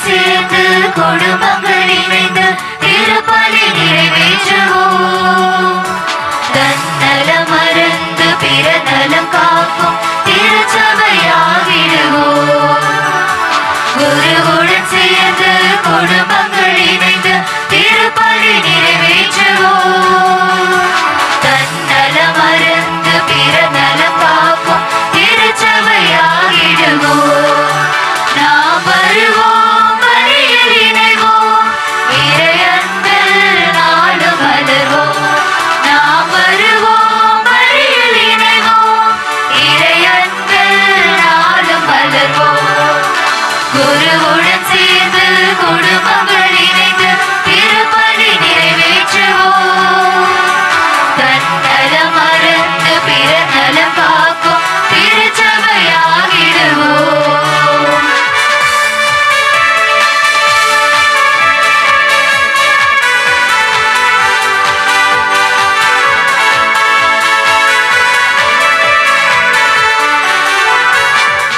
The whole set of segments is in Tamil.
சேர்ந்து குடும்பங்கள் இணைந்து திருப்பலி நிறைவேற்றுவோம். தன்னலம் மறந்து பிற நலம் காக்கும் திருச்சபையாகிடுவோம். குருவுடன் சேர்ந்து குடும்பங்கள் இணைந்து திருப்பலி நிறைவேற்றுவோம். தன்னலம் மறந்து பிற நலம் காக்கும் திருச்சபையாகிடுவோம். நாம் வருவோம், வழியில் இணைவோம், இறையன்பில் நாளும் மலர்வோம். நாம் வருவோம், வழியில் இணைவோம், இறையன்பில் நாளும் மலர்வோம். குருவுடன் சேர்ந்து குடும்பங்கள் இணைந்து திருப்பலி நிறைவேற்றுவோம். தன்னலம் மறந்து பிற நலம் காக்கும் திருச்சபையாகிடுவோம்.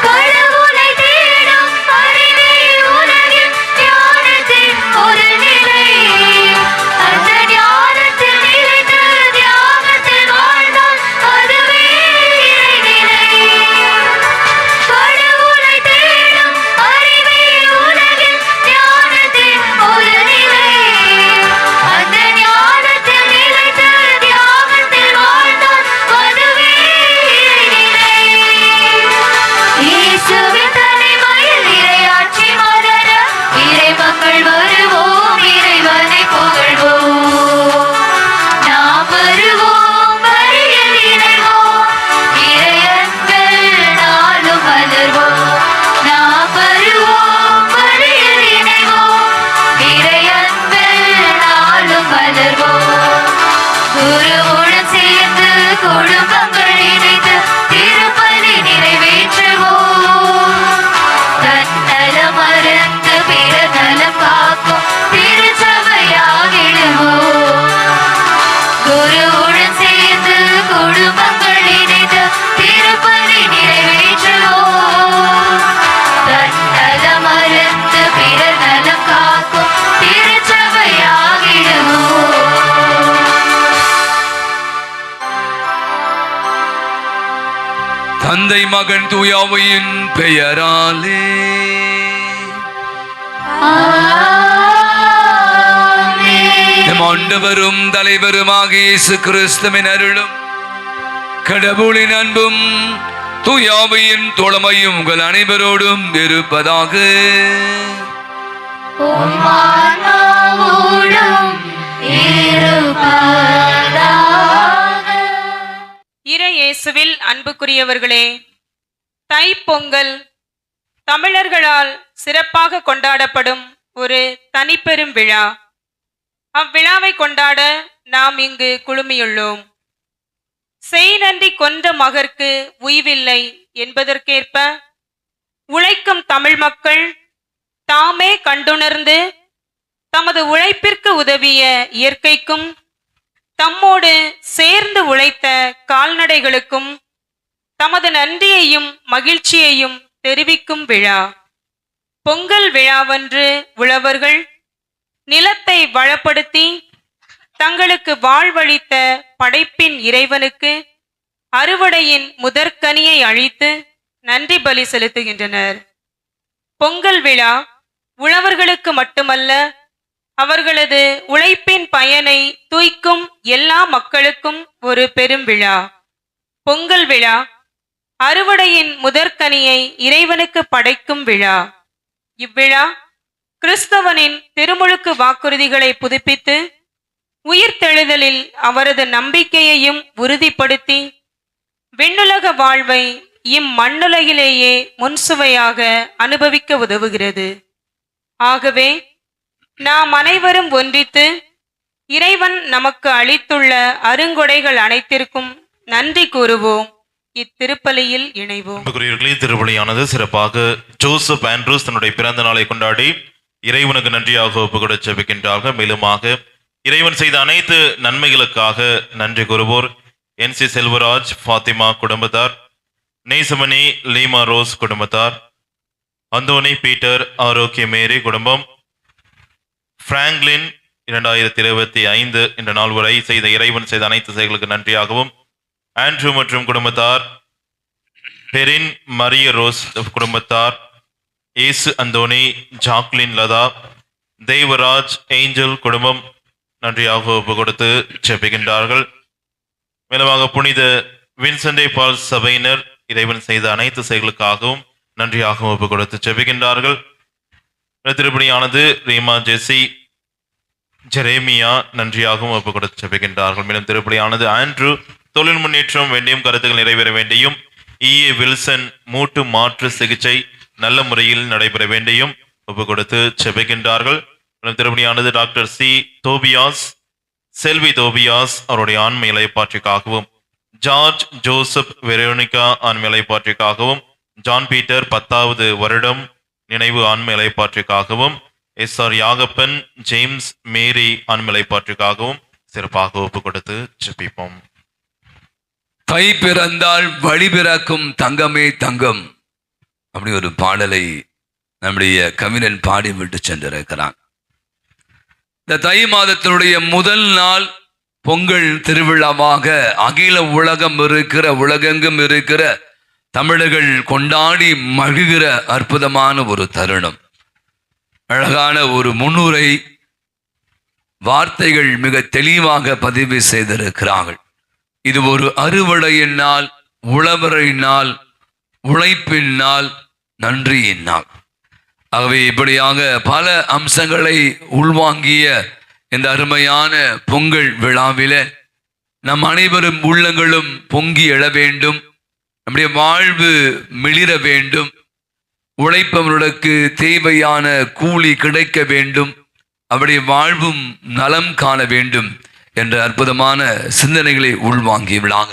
கடவுளை தேடும் அறிவே உலகில் ஞானத்தின் ஒரு நிலை. அந்த ஞானத்தில் நிறைந்து தியாகத்தில் வாழ்ந்தால் அதுவே இறைநிலை. கடவுளை தேடும் அறிவே உலகில் ஞானத்தின் ஒரு நிலை. அந்த ஞானத்தில் நிறைந்து தியாகத்தில் வாழ்ந்தால் அதுவே இறைநிலை. இயேசுவின் தலைமையில் இறையாட்சி மலர இறை மக்கள் வருவோம், இறைவனை புகழ்வோம். நாம் வருவோம், வழியில் இணைவோம், இறையன்பில் நாளும் மலர்வோம். நாம் வருவோம், வழியில் இணைவோம், இறையன்பில் நாளும் மலர்வோம். குருவுடன் சேர்ந்து குடும்பங்கள் இணைந்து திருப்பலி நிறைவேற்றுவோம். தன்னலம் மறந்து பிற நலம் காக்கும் திருச்சபையாகிடுவோம். குருவுடன் சேர்ந்து குடும்பங்கள் இணைந்து திருப்பலி நிறைவேற்றுவோம். தன்னலம் மறந்து பிற நலம் காக்கும் திருச்சபையாகிடுவோம். தந்தை மகன் தூயாவையின் பெயராலே நம் ஆண்டவரும் தலைவருமாகிய இயேசு கிறிஸ்துவின் அருளும் கடவுளின் அன்பும் தூயாவையின் தோழமையும் உங்கள் அனைவரோடும் இருப்பதாக. உம் ஆன்மாவோடும் இருப்பதாக. இறை இயேசுவில் அன்புக்குரியவர்களே, தைப்பொங்கல் தமிழர்களால் சிறப்பாக கொண்டாடப்படும் ஒரு தனிப்பெரும் விழா. அவ்விழாவை கொண்டாட நாம் இங்கு குழுமியுள்ளோம். செய் நன்றி கொன்ற மகற்கு உய்வில்லை என்பதற்கேற்ப உழைக்கும் தமிழ் மக்கள் தாமே கண்டுணர்ந்து தமது உழைப்பிற்கு உதவிய இயற்கைக்கும் தம்மோடு சேர்ந்து உழைத்த கால்நடைகளுக்கும் தமது நன்றியையும் மகிழ்ச்சியையும் தெரிவிக்கும் விழா. பொங்கல் விழாவன்று உழவர்கள் நிலத்தை வளப்படுத்தி தங்களுக்கு வாழ்வளித்த படைப்பின் இறைவனுக்கு அறுவடையின் முதற்கனியை அளித்து நன்றி பலி செலுத்துகின்றனர். பொங்கல் விழா உழவர்களுக்கு மட்டுமல்ல, அவர்களது உழைப்பின் பயனை தூய்க்கும் எல்லா மக்களுக்கும் ஒரு பெரும் விழா. பொங்கல் விழா அறுவடையின் முதற்கனியை இறைவனுக்கு படைக்கும் விழா. இவ்விழா கிறிஸ்தவனின் திருமுழுக்கு வாக்குறுதிகளை புதுப்பித்து உயிர்த்தெழுதலில் அவரது நம்பிக்கையையும் உறுதிப்படுத்தி விண்ணுலக வாழ்வை இம்மண்ணுலகிலேயே முன்சுவையாக அனுபவிக்க உதவுகிறது. ஆகவே நாம் அனைவரும் ஒன்றித்து இறைவன் நமக்கு அளித்துள்ள அருங்கொடைகள் அனைத்திற்கும் நன்றி கூறுவோம். இத்திருப்பலியில் இணைவோம். திருப்பலியானது சிறப்பாக ஜோசப் ஆண்ட்ரூஸ் தன்னுடைய பிறந்த நாளை கொண்டாடி இறைவனுக்கு நன்றியாக ஒப்புக்கொட ஜெபிக்கின்றார்கள். மேலுமாக இறைவன் செய்த அனைத்து நன்மைகளுக்காக நன்றி கூறுவோர் NC செல்வராஜ், ஃபாத்திமா குடும்பத்தார், நேசமணி, லீமா ரோஸ் குடும்பத்தார், அந்தோனி பீட்டர் ஆரோக்கிய மேரி குடும்பம், பிராங்க்லின் 2025 என்ற நாள் வரை செய்த இறைவன் செய்த அனைத்து செயல்களுக்கு நன்றியாகவும், ஆண்ட்ரூ மற்றும் குடும்பத்தார், பெரின் மரிய ரோஸ் குடும்பத்தார், Yesu Anthony, Jacqueline Latha, Devaraj Angel குடும்பம் நன்றியாக ஒப்பு கொடுத்து ஜெபிக்கின்றார்கள். மேலுமாக புனித வின்சென்டே பால் சபையினர் இறைவன் செய்த அனைத்து செயல்களுக்காகவும் நன்றியாக ஒப்பு கொடுத்து ஜெபிக்கின்றார்கள். திருப்பணியானது ரீமா ஜெசி ஜெரேமியா நன்றியாகவும் ஒப்பு கொடுத்து ஜெபிக்கின்றார்கள். மேலும் திருப்பணியானது ஆண்ட்ரூ தொழில் முன்னேற்றம் வேண்டியும் கருத்துக்கள் நிறைவேற வேண்டியும், EA வில்சன் மூட்டு மாற்று சிகிச்சை நல்ல முறையில் நடைபெற வேண்டியும் ஒப்பு கொடுத்து ஜெபிக்கின்றார்கள். மேலும் திருப்பணியானது டாக்டர் சி தோபியாஸ், செல்வி தோபியாஸ் அவருடைய ஆண்மை இலைப்பாற்றிக்காகவும், ஜார்ஜ் ஜோசப் வெரோனிகா ஆண்மை இலைப்பாற்றிக்காகவும், ஜான் பீட்டர் 10வது வருடம் நினைவு ஆண்மை இலைப்பாற்றிக்காகவும், SR யாகப்பன், ஜேம்ஸ் மேரி ஆண்மை இலைப்பாற்றிக்காகவும் சிறப்பாக ஒப்பு கொடுத்து ஜெபிப்போம். தை பிறந்தால் வழி பிறக்கும் தங்கமே தங்கம், அப்படி ஒரு பாடலை நம்முடைய கவிஞன் பாடிவிட்டு சென்றிருக்கிறான். இந்த தை மாதத்தினுடைய முதல் நாள் பொங்கல் திருவிழாவாக அகில உலகெங்கும் இருக்கிற தமிழர்கள் கொண்டாடி மகிழ்கிற அற்புதமான ஒரு தருணம். அழகான ஒரு முன்னுரை வார்த்தைகள் மிக தெளிவாக பதிவு செய்திருக்கிறார்கள். இது ஒரு அறுவடையின் நாள், உழவரின் நாள், உழைப்பின் நாள், நன்றியின் நாள். ஆகவே இப்படியாக பல அம்சங்களை உள்வாங்கிய இந்த அருமையான பொங்கல் விழாவில நம் அனைவரும் உள்ளங்களும் பொங்கி எழ வேண்டும், நம்முடைய வாழ்வு மிளிர வேண்டும், உழைப்பவர்களுக்கு தேவையான கூலி கிடைக்க வேண்டும், அவருடைய வாழ்வும் நலம் காண வேண்டும் என்ற அற்புதமான சிந்தனைகளை உள்வாங்கியவளாக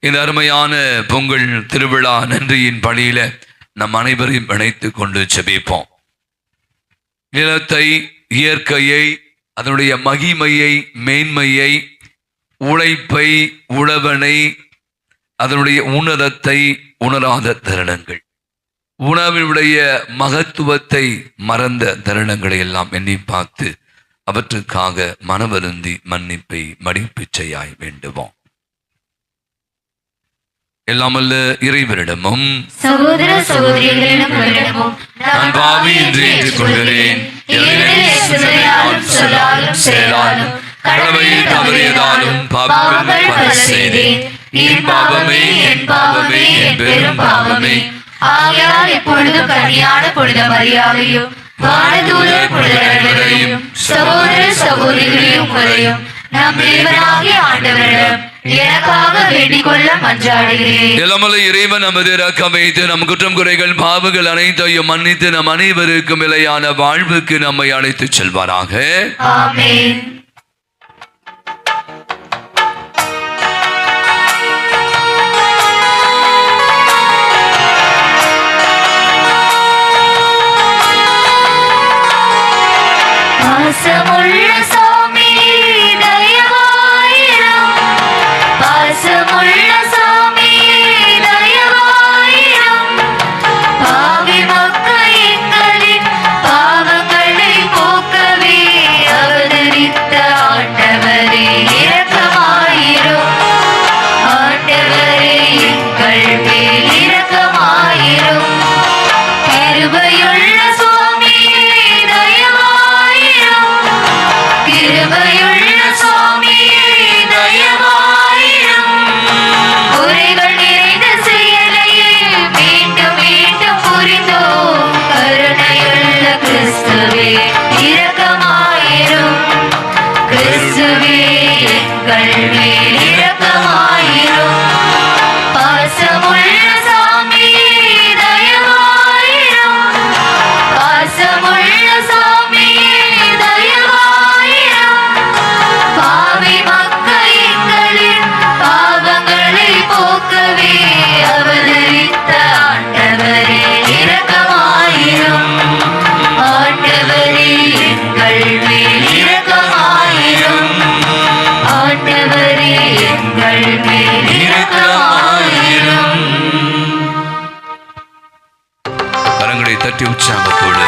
இந்த அருமையான பொங்கல் திருவிழா நன்றியின் பணியில நம் அனைவரையும் இணைத்து கொண்டு செபிப்போம். நிலத்தை, இயற்கையை, அதனுடைய மகிமையை, மேன்மையை, உழைப்பை, உழவனை, அதனுடைய உன்னதத்தை உணராத தருணங்கள், உணவினுடைய மகத்துவத்தை மறந்த தருணங்களை எல்லாம் எண்ணி பார்த்து அவற்றுக்காக மனவருந்தி மன்னிப்பை மடிப்பிச்சையாய் வேண்டுவோம். எல்லாமல்ல இறைவனிடமும் சகோதர சகோதரிகளிடமும் நான் பாவி என்று ஏற்றுக்கொள்கிறேன். சொல்லாலும் செயலாலும் கடமையில் தவறியதாலும் பாவங்கள் பல செய்தேன். என் பாவமே, என் பாவமே, என் பெரும் பாவமே. ஆகையால் இப்பொழுதும் கன்னியான புனித மரியாதையும் வானதூதர் புனிதர்களையும் சகோதர சகோதரிகளையும் உங்களையும் நம் தேவனாகிய ஆண்டவரிடம் எனக்காக வேண்டிக் கொள்ள மன்றாடுகிறேன். எல்லாமல்ல இறைவன் நமது இரக்கம் வைத்து நம் குற்றம் குறைகள் பாவங்கள் அனைத்தையும் மன்னித்து நம் அனைவருக்கும் நிலையான வாழ்வுக்கு நம்மை அழைத்து செல்வாராக. ஆமென். பாசமுள்ள சாமி தயவாயிரம், பாசமுள்ள சாமி தயவாயிரம். பாவி மக்கள் எங்களின் பாவங்களை போக்கவே அவதரித்த ஆண்டவரே இரக்கமாயிரும். ஆண்டவரே எங்கள் மேல் இரக்கமாயிரும். கிருபையுள்ள சுவாமி தயவாயிரும், தட்டி உற்சாகத்தோடு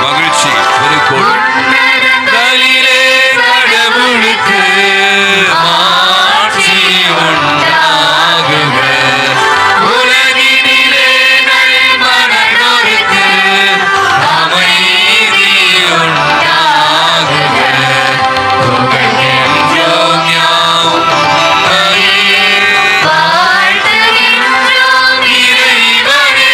மகிழ்ச்சி பெருக்கோள் உன்னதங்களிலே கடவுளுக்கு மாட்சி உண்டாகுக. உலகினிலே நல்மனதோருக்கு அமைதி உண்டாகுக. புகழ்கின்றோம் யாவும் உம்மையே. வாழ்த்துகின்றோம் இறைவனே,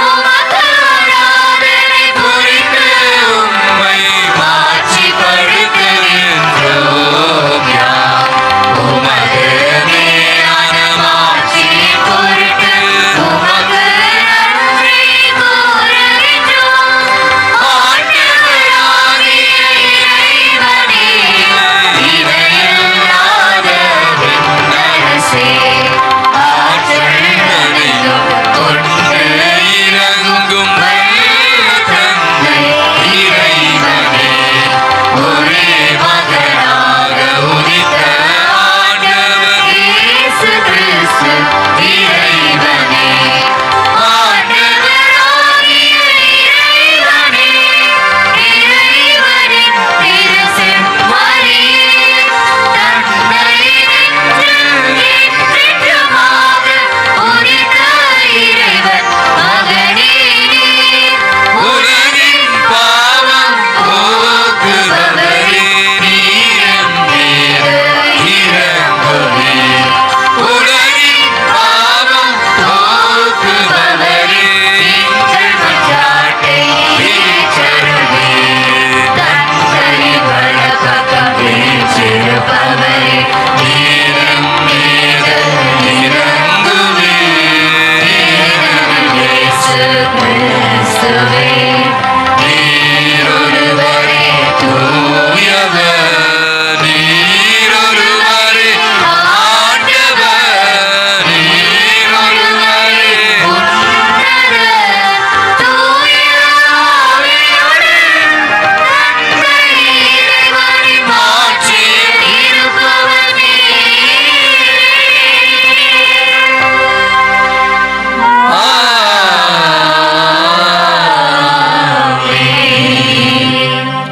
உமக்கு ஆராதனை புரிந்து உம்மை மாட்சிப்படுத்துகின்றோம் யாம். உமது மேலான மாட்சியின் பொருட்டு உமக்கு நன்றி கூறுகின்றோம். ஆண்டவராகிய இறைவனே, இணையில்லாத விண்ணரசே, ஆற்றல் அனைத்தும் கொண்டு இறங்கும் நல்ல தந்தை இறைவனே, ஒரே மகனாக உதித்த ஆண்டவர் இயேசு கிறிஸ்து இறைவனே. ஆண்டவராகிய இறைவனே, இறைவனின் திருச்செம்மறியே, தந்தையினின்று என்றென்றுமாக உதித்த இறைவன் மகனே நீர். உலகின் பாவம் போக்குபவரே, நீர் மீது இறங்குவீர். உலகின் பாவம் போக்குபவரே, எங்கள் மன்றாட்டை ஏற்றருளீர். தந்தையின் வலப்பக்கம் வீற்றிருப்பவரே, நீரின் மீது இறங்குவீர். இயேசு கிறிஸ்துவே, நீர் ஒருவரே தூயவர், நீர் ஒருவரே ஆண்டவர், நீர் ஒருவரே உன்னத தூய ஆவியுடன் தந்தை இறைவனின் ஆட்சியில் இருப்பவர்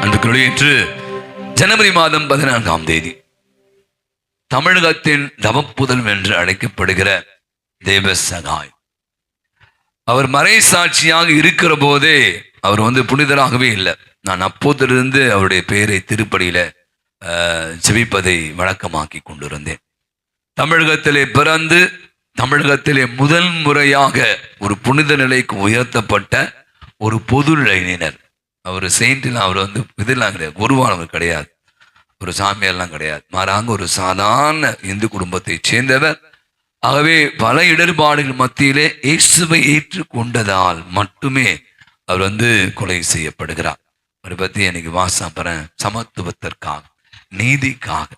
அன்புக்குரிய இன்று ஜனவரி மாதம் 14ஆம் தேதி தமிழகத்தின் தவப்புதல்வன் என்று அழைக்கப்படுகிற தேவ சகாய் அவர் மறைசாட்சியாக இருக்கிற போதே அவர் புனிதராகவே இல்லை. நான் அப்போதிலிருந்து அவருடைய பெயரை திருப்படியில ஜெபிப்பதை வழக்கமாக்கி கொண்டிருந்தேன். தமிழகத்திலே பிறந்து தமிழகத்திலே முதல் முறையாக ஒரு புனித நிலைக்கு உயர்த்தப்பட்ட ஒரு பொது இளைஞர். அவர் செயின்ட்லாம் அவர் இதெல்லாம் கிடையாது, குருவானவர் கிடையாது, ஒரு சாமியார்லாம் கிடையாது, மாறாக ஒரு சாதாரண இந்து குடும்பத்தைச் சேர்ந்தவர். ஆகவே பல இடர்பாடுகள் மத்தியிலே இயேசுவை ஏற்றுக்கொண்டதால் மட்டுமே அவர் கொலை செய்யப்படுகிறார். அவரை பற்றி எனக்கு வாசப்பறேன். சமத்துவத்திற்காக நீதிக்காக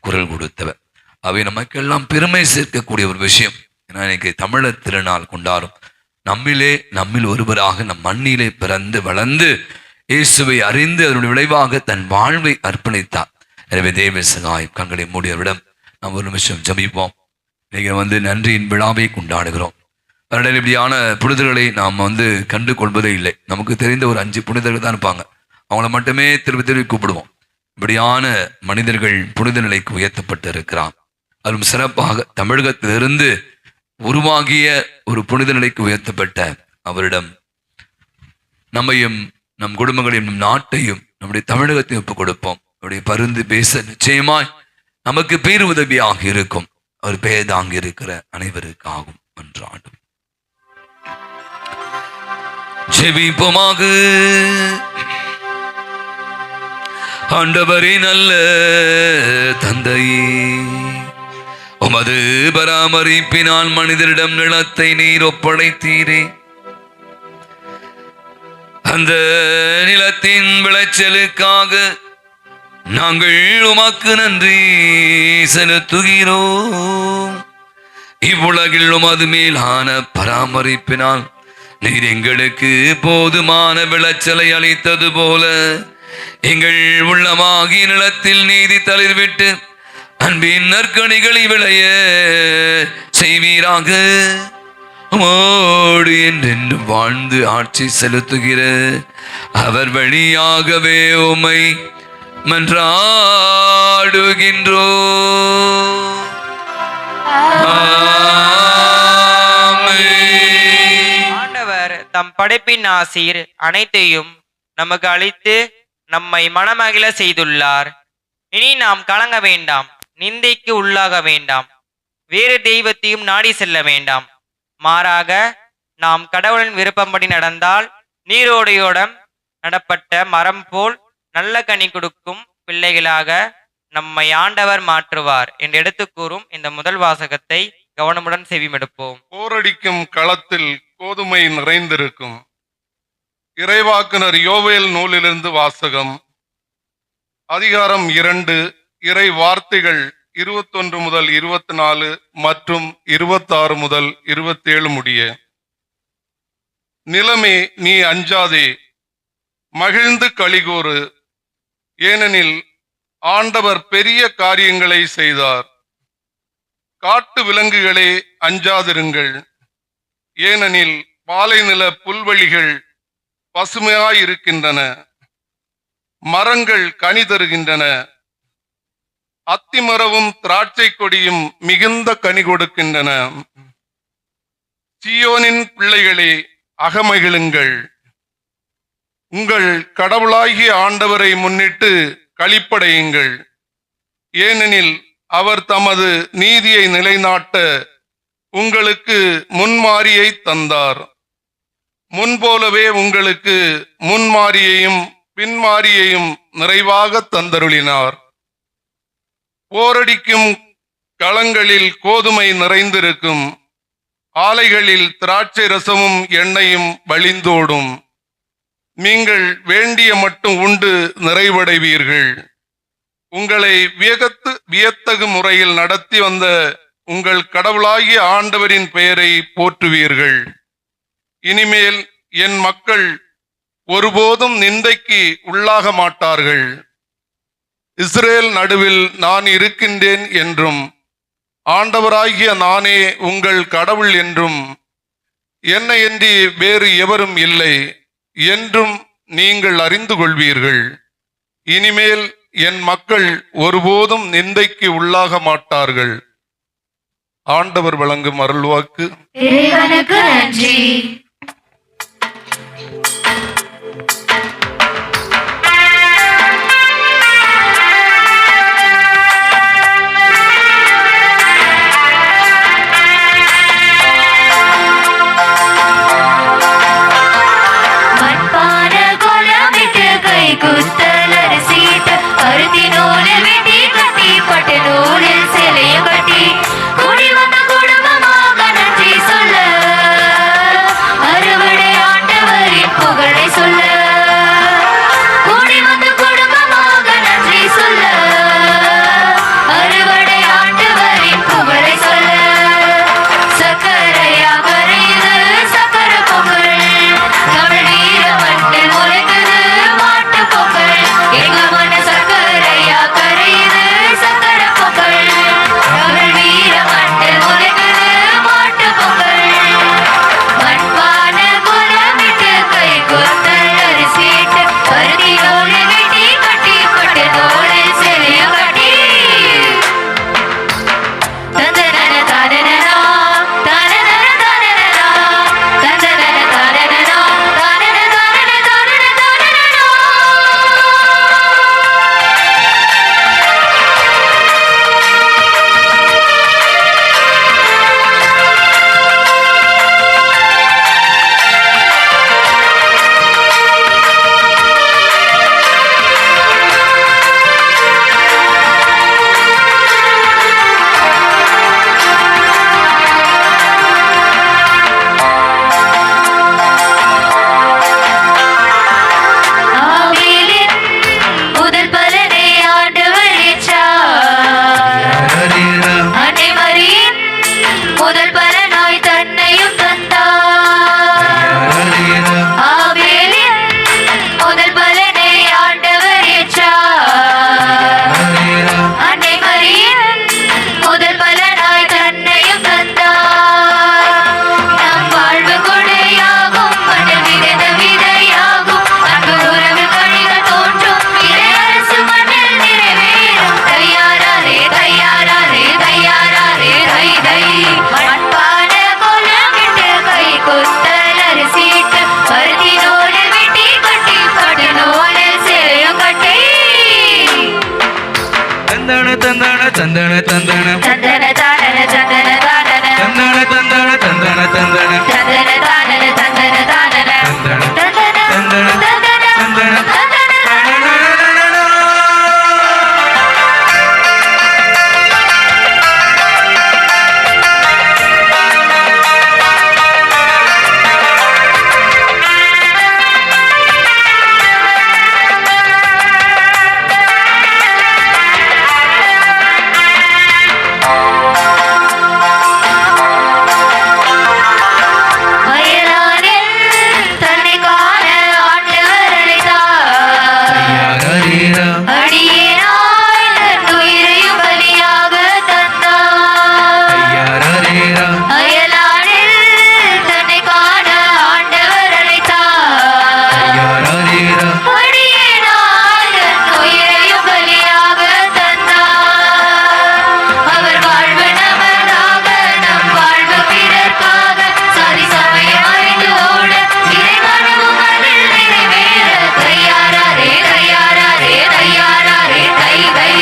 குரல் கொடுத்தவர். அவை நமக்கெல்லாம் பெருமை சேர்க்கக்கூடிய ஒரு விஷயம். ஏன்னா இன்னைக்கு தமிழர் திருநாள் கொண்டாடும் நம்மில் ஒருவராக நம் மண்ணிலே பிறந்து வளர்ந்து இயேசுவை அறிந்து அதனுடைய விளைவாக தன் வாழ்வை அர்ப்பணித்தார். எனவே தேவ சகாய் கண்களை மூடியவரிடம் நாம் ஒரு நிமிஷம் ஜபிப்போம். இன்னைக்கு நன்றியின் விழாவை கொண்டாடுகிறோம். வருடம் இப்படியான புனிதர்களை நாம் கண்டு கொள்வதே இல்லை. நமக்கு தெரிந்த ஒரு 5 புனிதர்கள் தான் இருப்பாங்க. அவங்கள மட்டுமே திருப்பி கூப்பிடுவோம். இப்படியான மனிதர்கள் புனித நிலைக்கு உயர்த்தப்பட்டு இருக்கிறார். அதுவும் சிறப்பாக தமிழகத்திலிருந்து உருவாகிய ஒரு புனித நிலைக்கு உயர்த்தப்பட்ட அவரிடம் நம்மையும் நம் குடும்பங்களையும் நம் நாட்டையும் நம்முடைய தமிழகத்தையும் ஒப்புக் கொடுப்போம். அவருடைய பருந்து பேச நிச்சயமாய் நமக்கு பேரு உதவியாக இருக்கும். அவர் பெயர் தாங்கி இருக்கிற அனைவருக்காகும் மன்றாடும். ஜெபிப்போமாக. ஆண்டவரே நல்ல தந்தையே, உமது பராமரிப்பினால் மனிதரிடம் நிலத்தை நீர் ஒப்படைத்தீரே. அந்த நிலத்தின் விளைச்சலுக்காக நாங்கள் உமக்கு நன்றி செலுத்துகிறோம். இவ்வுலகில் உமது மேலான பராமரிப்பினால் நீர் எங்களுக்கு போதுமான விளைச்சலை அளித்தது போல எங்கள் உள்ளமாகிய நிலத்தில் நீதி தளிர்விட்டு அன்பின் நற்கனிகளை விளைய செய்வீராக. உம்மோடு என்றென்றும் வாழ்ந்து ஆட்சி செலுத்துகிற அவர் வழியாகவே உம்மை மன்றாடுகின்றோ. ஆண்டவர் தம் படைப்பின் ஆசீர் அனைத்தையும் நமக்கு அளித்து நம்மை மனமகிழ செய்துள்ளார். இனி நாம் கலங்க வேண்டாம், நிந்தைக்கு உள்ளாக வேண்டாம், வேறு தெய்வத்தையும் நாடி செல்ல வேண்டாம். மாறாக நாம் கடவுளின் விருப்பப்படி நடந்தால் நீரோடையோடம் நடப்பட்ட மரம் போல் நல்ல கனி கொடுக்கும் பிள்ளைகளாக நம்மை ஆண்டவர் மாற்றுவார் என்று எடுத்து கூறும் இந்த முதல் வாசகத்தை கவனமுடன் செவிமெடுப்போம். போரடிக்கும் களத்தில் கோதுமை நிறைந்திருக்கும். இறைவாக்குனர் யோவேல் நூலிலிருந்து வாசகம். அதிகாரம் 2, இறை வார்த்தைகள் 21 முதல் 24 மற்றும் 26 முதல் 27 முடிய. நிலமே நீ அஞ்சாதே, மகிழ்ந்து களிகூறு, ஏனெனில் ஆண்டவர் பெரிய காரியங்களை செய்தார். காட்டு விலங்குகளே அஞ்சாதிருங்கள், ஏனெனில் பாலைநில புல்வெளிகள் பசுமையாயிருக்கின்றன, மரங்கள் கனி தருகின்றன, அத்திமரமும் திராட்சை கொடியும் மிகுந்த கனி கொடுக்கின்றன. சீயோனின் பிள்ளைகளே அகமகிழுங்கள், உங்கள் கடவுளாகிய ஆண்டவரை முன்னிட்டு களிப்படையுங்கள், ஏனெனில் அவர் தமது நீதியை நிலைநாட்ட உங்களுக்கு முன்மாரியை தந்தார். முன்போலவே உங்களுக்கு முன்மாரியையும் பின்மாரியையும் நிறைவாக தந்தருளினார். போரடிக்கும் களங்களில் கோதுமை நிறைந்திருக்கும், ஆலைகளில் திராட்சை ரசமும் எண்ணெயும் வழிந்தோடும். நீங்கள் வேண்டிய மட்டும் உண்டு நிறைவடைவீர்கள். உங்களை வியத்தகு முறையில் நடத்தி வந்த உங்கள் கடவுளாகிய ஆண்டவரின் பெயரை போற்றுவீர்கள். இனிமேல் என் மக்கள் ஒருபோதும் நிந்தைக்கு உள்ளாக மாட்டார்கள். இஸ்ரேல் நடுவில் நான் இருக்கின்றேன் என்றும் ஆண்டவராகிய நானே உங்கள் கடவுள் என்றும் என்னையன்றி வேறு எவரும் இல்லை என்றும் நீங்கள் அறிந்து கொள்வீர்கள். இனிமேல் என் மக்கள் ஒருபோதும் நிந்தைக்கு உள்ளாக மாட்டார்கள். ஆண்டவர் வழங்கும் அருள்வாக்கு. இறைவனுக்கு நன்றி. மண்பான கோலமிட்டு கை குத்தலர் சீட்ட பருத்தி நூலில் வெட்டி கட்டி பட்டு நூலில் சிலைய கட்டி கூடி வந்த குடும்பமாக நன்றி சொல்ல, அறுவடை ஆண்டவரின் புகழை சொல்ல. தந்தன தந்தன தந்தன தானன தந்தன தானன தந்தன தந்தன தந்தன தந்தன தந்தன தானன தந்தன தானன தந்தன தந்தன தந்தன தந்தன தந்தன அயலானில் தன்னை காண ஆண்டவர் அழைத்தார். ஐயாரீரா அடியேனாய் தன் உயிரையும் பலியாக தந்தார். ஐயாரீரா அயலானில் தன்னை காண ஆண்டவர் அழைத்தார். ஐயாரீரா அடியேனாய் தன் உயிரையும் பலியாக தந்தார். அவர் வாழ்வு நமதாக, நம் வாழ்வு பிறர்க்காக. சாதி சமயம் அறிந்து ஓட, இறை கனவும் அதில் நிறைவேற. கையாராரே கையாராரே கையாராரே கை கை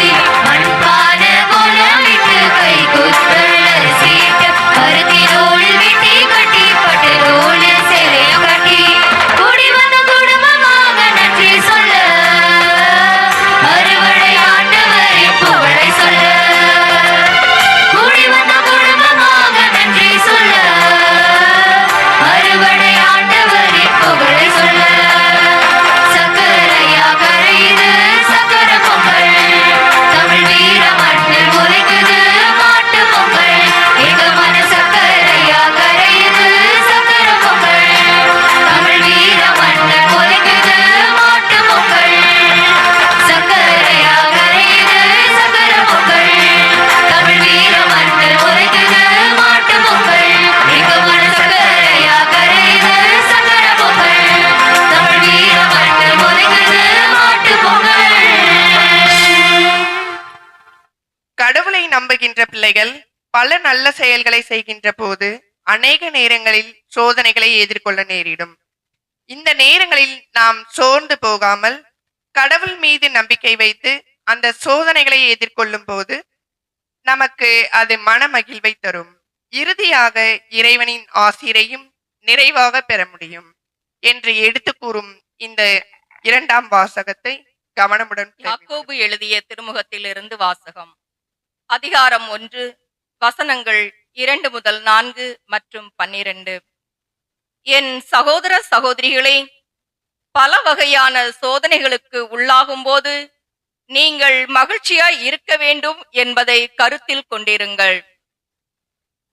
மண்பான கோலமிட்டு கை குத்தல் அரிசிட்டு பருத்தி நூலில் வெட்டி கட்டி பட்டு நூலில் சேலையும் கட்டி கூடி வந்த குடும்பமாக நன்றி சொல்ல. அறுவடை ஆண்டவரின் புகழை சொல்ல. கூடி வந்த குடும்பமாக நன்றி சொல்ல. அறுவடை ஆண்டவரின் புகழை சொல்ல. சக்கரையா கரையுது சக்கர பொங்கல். தமிழ் வீர மண்ணில் உரைக்குது மாட்டு பொங்கல். எங்க மன சக்கரையா கரையுது சக்கர பொங்கல். தமிழ் வீர மண்ணில் உரைக்குது மாட்டு பொங்கல். சக்கரையா கரையுது சக்கர பொங்கல். தமிழ் வீர மண்ணில் உரைக்குது மாட்டு பொங்கல். எங்க மன சக்கரையா கரையுது சக்கர பொங்கல். தமிழ் வீர மண்ணில் உரைக்குது மாட்டு பொங்கல். கடவுளை நம்புகின்ற பிள்ளைகள் பல நல்ல செயல்களை செய்கின்ற போது அநேக நேரங்களில் சோதனைகளை எதிர்கொள்ள நேரிடும். இந்த நேரங்களில் நாம் சோர்ந்து போகாமல் கடவுள் மீது நம்பிக்கை வைத்து அந்த சோதனைகளை எதிர்கொள்ளும் போது நமக்கு அது மன மகிழ்வை தரும். இறுதியாக இறைவனின் ஆசிரையும் நிறைவாக பெற முடியும் என்று எடுத்து கூறும் இந்த இரண்டாம் வாசகத்தை கவனமுடன் கேளுங்கள். யாக்கோபு எழுதிய திருமுகத்திலிருந்து வாசகம். அதிகாரம் 1, வசனங்கள் 2 முதல் 4 மற்றும் 12. என் சகோதர சகோதரிகளே, பல வகையான சோதனைகளுக்கு உள்ளாகும் போது நீங்கள் மகிழ்ச்சியாய் இருக்க வேண்டும் என்பதை கருத்தில் கொண்டிருங்கள்.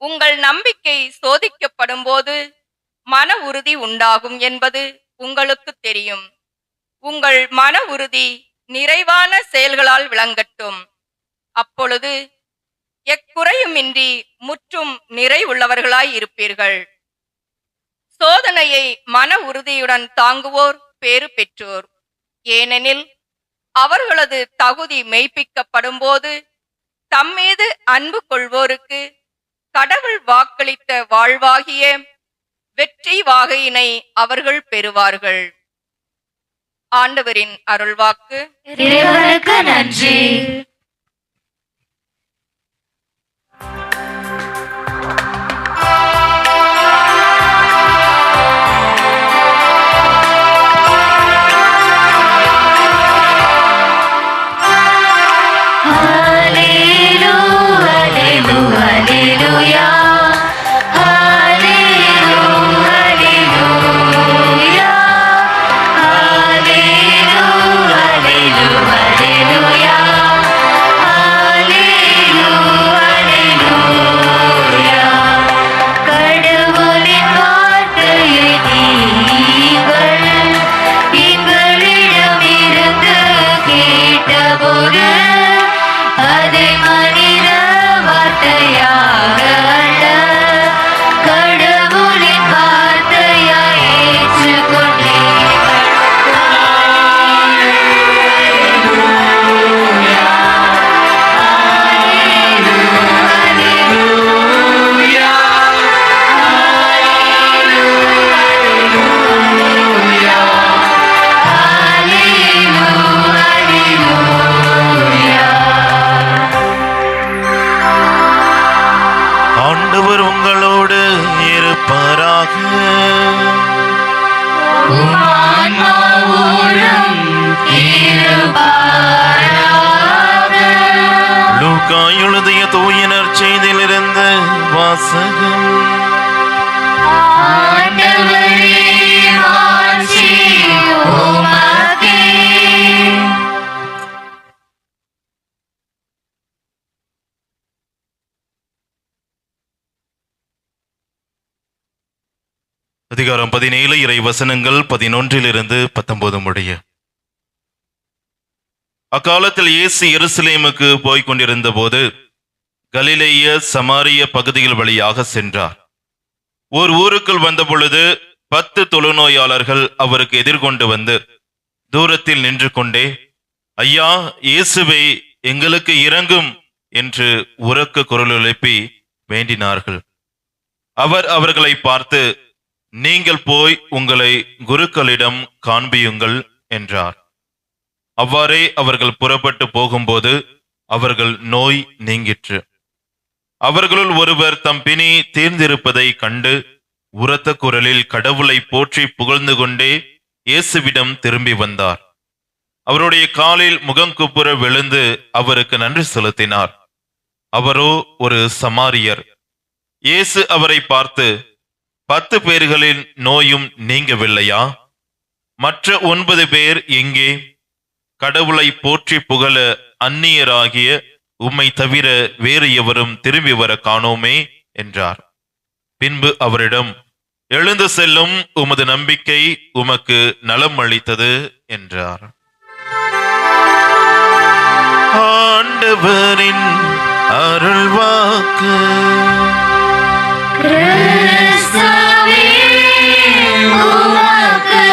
உங்கள் நம்பிக்கை சோதிக்கப்படும் போது மன உறுதி உண்டாகும் என்பது உங்களுக்கு தெரியும். உங்கள் மன உறுதி நிறைவான செயல்களால் விளங்கட்டும். அப்பொழுது எக்குறையுமின்றி முற்றும் நிறைவுள்ளவர்களாய் இருப்பீர்கள். சோதனையை மன உறுதியுடன் தாங்குவோர் பேறு பெற்றோர். ஏனெனில் அவர்களது தகுதி மெய்ப்பிக்கப்படும் போது தம்மீது அன்பு கொள்வோருக்கு கடவுள் வாக்களித்த வாழ்வாகிய வெற்றி வாகையினை அவர்கள் பெறுவார்கள். ஆண்டவரின் அருள்வாக்கு. இறைவனுக்கு நன்றி. Hallelujah. வாசகம். ஆண்டவரே மாட்சி உமக்கே. அதிகாரம் 17 இறை வசனங்கள் 11 19 முடிய. அக்காலத்தில் இயேசு எருசலேமுக்கு போய்க் கொண்டிருந்த போது கலிலேய சமாரிய பகுதிகள் வழியாக சென்றார். ஓர் ஊருக்குள் வந்த பொழுது 10 தொழுநோயாளர்கள் அவருக்கு எதிர்கொண்டு வந்து தூரத்தில் நின்று கொண்டே, ஐயா, இயேசுவே, எங்களுக்கு இரங்கும் என்று உரக்க குரல் எழுப்பி வேண்டினார்கள். அவர் அவர்களை பார்த்து, நீங்கள் போய் உங்களை குருக்களிடம் காண்பியுங்கள் என்றார். அவ்வாறே அவர்கள் புறப்பட்டு போகும்போது அவர்கள் நோய் நீங்கிற்று. அவர்களுள் ஒருவர் தம் பிணி தீர்ந்திருப்பதை கண்டு உரத்த குரலில் கடவுளை போற்றி புகழ்ந்து கொண்டே இயேசுவிடம் திரும்பி வந்தார். அவருடைய காலில் முகங்குப்புற விழுந்து அவருக்கு நன்றி செலுத்தினார். அவரோ ஒரு சமாரியர். இயேசு அவரை பார்த்து, 10 பேர்களின் நோயும் நீங்கவில்லையா? மற்ற 9 பேர் எங்கே? கடவுளை போற்றி புகழ அந்நியராகிய உம்மை தவிர வேறு எவரும் திரும்பி வர காணோமே என்றார். பின்பு அவரிடம், எழுந்து செல்லும், உமது நம்பிக்கை உமக்கு நலம் அளித்தது என்றார். ஆண்டவரின் அருள்வாக்கு. கிறிஸ்துவே உமக்கு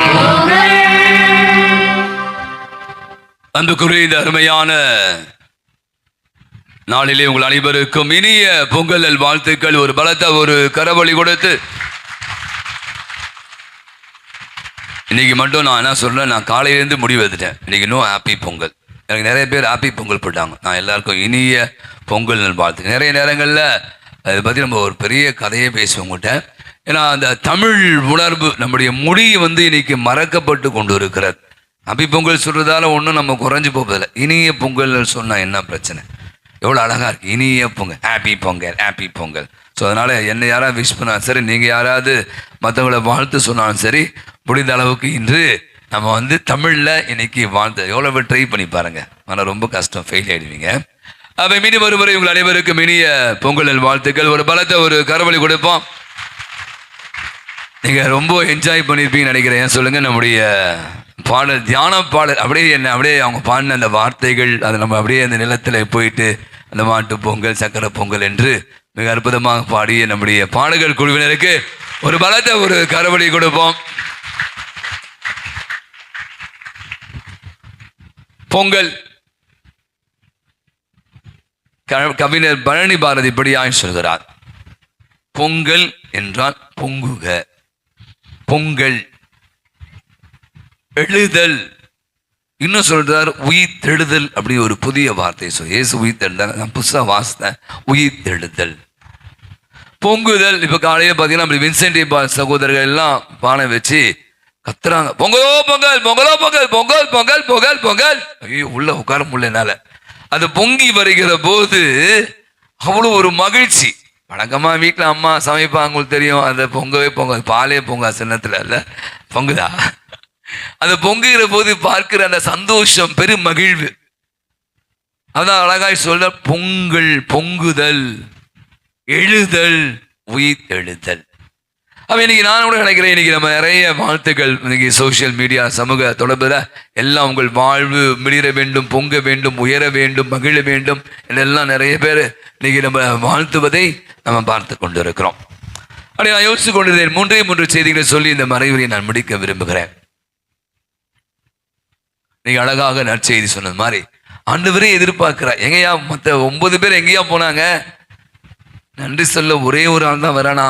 புகழ். அன்புக்குரிய இந்த அருமையான நாளிலே உங்கள் அனைவருக்கும் இனிய பொங்கல் நல் வாழ்த்துக்கள். ஒரு பலத்த ஒரு கரவொலி கொடுத்து, இன்னைக்கு மட்டும் நான் என்ன சொல்றேன், நான் காலையிலேருந்து முடிவு எடுத்துட்டேன். இன்னைக்கு நோ ஹாப்பி பொங்கல். எனக்கு நிறைய பேர் ஹாப்பி பொங்கல் போட்டாங்க. நான் எல்லாருக்கும் இனிய பொங்கல் நல் வாழ்த்து. நிறைய நேரங்களில் அதை பற்றி நம்ம ஒரு பெரிய கதையே பேசுவோங்கிட்ட. ஏன்னா அந்த தமிழ் உணர்வு, நம்முடைய மொழி இன்னைக்கு மறக்கப்பட்டு கொண்டு இருக்கிறது. ஹாப்பி பொங்கல் சொல்றதால ஒன்றும் நம்ம குறைஞ்சு போவதில்லை. இனிய பொங்கல் சொன்னால் என்ன பிரச்சனை? எவ்வளோ அழகாக இருக்குது, இனிய Pongal, happy Pongal, happy Pongal. So அதனால் என்னை யாராவது விஷ் பண்ணாலும் சரி, நீங்கள் யாராவது மற்றவங்களை வாழ்த்து சொன்னாலும் சரி, முடிந்த அளவுக்கு இன்று நம்ம தமிழில் இன்னைக்கு வாழ்த்து எவ்வளோ பேர் ட்ரை பண்ணி பாருங்க. ஆனால் ரொம்ப கஷ்டம், ஃபெயில் ஆகிடுவீங்க. அப்போ மீண்டும் ஒருமுறை உங்கள் அனைவருக்கும் இனிய பொங்கல் நல் வாழ்த்துக்கள். ஒரு பலத்தை ஒரு கரவொலி கொடுப்போம். நீங்கள் ரொம்ப என்ஜாய் பண்ணியிருப்பீங்கன்னு நினைக்கிறேன். ஏன் சொல்லுங்கள், நம்முடைய பாடல், தியான பாடல், அப்படியே அவங்க பாடின அந்த வார்த்தைகள், அதை நம்ம அப்படியே அந்த நிலத்தில் போயிட்டு அந்த மாட்டு பொங்கல், சக்கரை பொங்கல் என்று மிக அற்புதமாக பாடிய நம்முடைய பாடல்கள் குழுவினருக்கு ஒரு பலத்தை ஒரு கரவொலி கொடுப்போம். பொங்கல் கவிஞர் பழனி பாரதி இப்படியாக சொல்கிறார், பொங்கல் என்றால் பொங்குக, பொங்கல் எழுதல். இன்னும் சொல்றார் உயிர் தெழுதல். அப்படி ஒரு புதிய வார்த்தை சொல்லி இயேசு உயிர் தெழுதல், நான் புதுசாக வாசித்தேன். உயிர் தெழுதல், பொங்குதல். இப்போ காலையில் பார்த்தீங்கன்னா அப்படி வின்சென்டி சகோதரர்கள் எல்லாம் பானை வச்சு கத்துறாங்க, பொங்கலோ பொங்கல், பொங்கலோ பொங்கல், பொங்கல் பொங்கல் பொங்கல் பொங்கல். ஐயோ, உள்ள உட்கார முடியலனால அது பொங்கி வருகிற போது அவ்வளோ ஒரு மகிழ்ச்சி. வழக்கமாக வீட்டில் அம்மா சமைப்பாங்க, உங்களுக்கு தெரியும். அதை பொங்கவே பொங்க, பாலே பொங்க சின்னத்தில் இல்லை, பொங்குதா? அந்த பொங்குகிற போது பார்க்கிற அந்த சந்தோஷம், பெரும் மகிழ்வு, அதான் அழகாய் சொல்ல, பொங்கல், பொங்குதல், எழுதல், உயிர் எழுதல். அப்போ இன்னைக்கு நான் கூட நினைக்கிறேன், இன்னைக்கு நம்ம நிறைய வாழ்த்துக்கள் இன்னைக்கு சோசியல் மீடியா, சமூக தொடர்பில் எல்லாம் உங்கள் வாழ்வு மிளிர வேண்டும், பொங்க வேண்டும், உயர வேண்டும், மகிழ வேண்டும் இதெல்லாம் நிறைய பேர் இன்னைக்கு நம்ம வாழ்த்துவதை நம்ம பார்த்து கொண்டு இருக்கிறோம். அப்படி நான் யோசித்து கொண்டிருந்தேன். 3 செய்திகளை சொல்லி இந்த மறைவுரையை நான் முடிக்க விரும்புகிறேன். நீங்க அழகாக நற்செய்தி சொன்னது மாதிரி ஆண்டவரே எதிர்பார்க்கிறார். எங்கேயா மற்ற 9 பேர் எங்கேயா போனாங்க? நன்றி சொல்ல ஒரே ஒரு ஆள் தான் வரானா?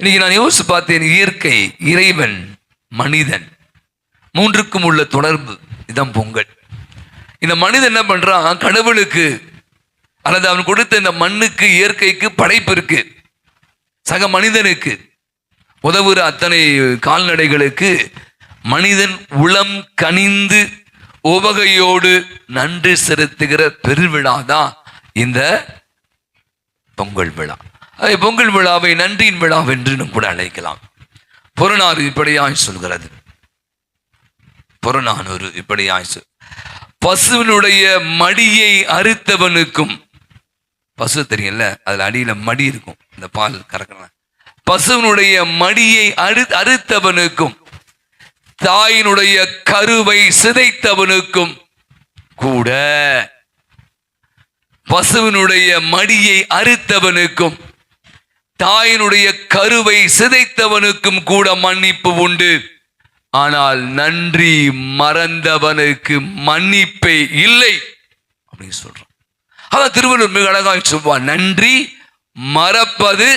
இன்னைக்கு நான் யோசிச்சு பார்த்தேன். இயற்கை, இறைவன், மனிதன், 3க்கும் உள்ள தொடர்பு, இதுதான் பொங்கல். இந்த மனிதன் என்ன பண்றான்? கடவுளுக்கு அல்லது அவன் கொடுத்த இந்த மண்ணுக்கு, இயற்கைக்கு படைப்பு இருக்கு. சக மனிதனுக்கு உதவுற அத்தனை கால்நடைகளுக்கு மனிதன் உளம் கனிந்து உவகையோடு நன்றி செலுத்துகிற பெருவிழா தான் இந்த பொங்கல் விழா. அதை பொங்கல் விழாவை நன்றியின் விழா என்று கூட அழைக்கலாம். புறநானூறு இப்படியாய் சொல்கிறது. புறநானூறு இப்படியாய் பசுவினுடைய மடியை அறுத்தவனுக்கும், பசு தெரியல, அதுல அடியில மடி இருக்கும், இந்த பால் கறக்கணும். பசுவினுடைய மடியை அறுத்தவனுக்கும் தாயினுடைய கருவை சிதைத்தவனுக்கும் கூட, பசுவினுடைய மடியை அறுத்தவனுக்கும் தாயினுடைய கருவை சிதைத்தவனுக்கும் கூட மன்னிப்பு உண்டு. ஆனால் நன்றி மறந்தவனுக்கு மன்னிப்பே இல்லை அப்படின்னு சொல்றான். அதான் திருவள்ளுவர் மிக அழகாக சொல்வான், நன்றி மறப்பது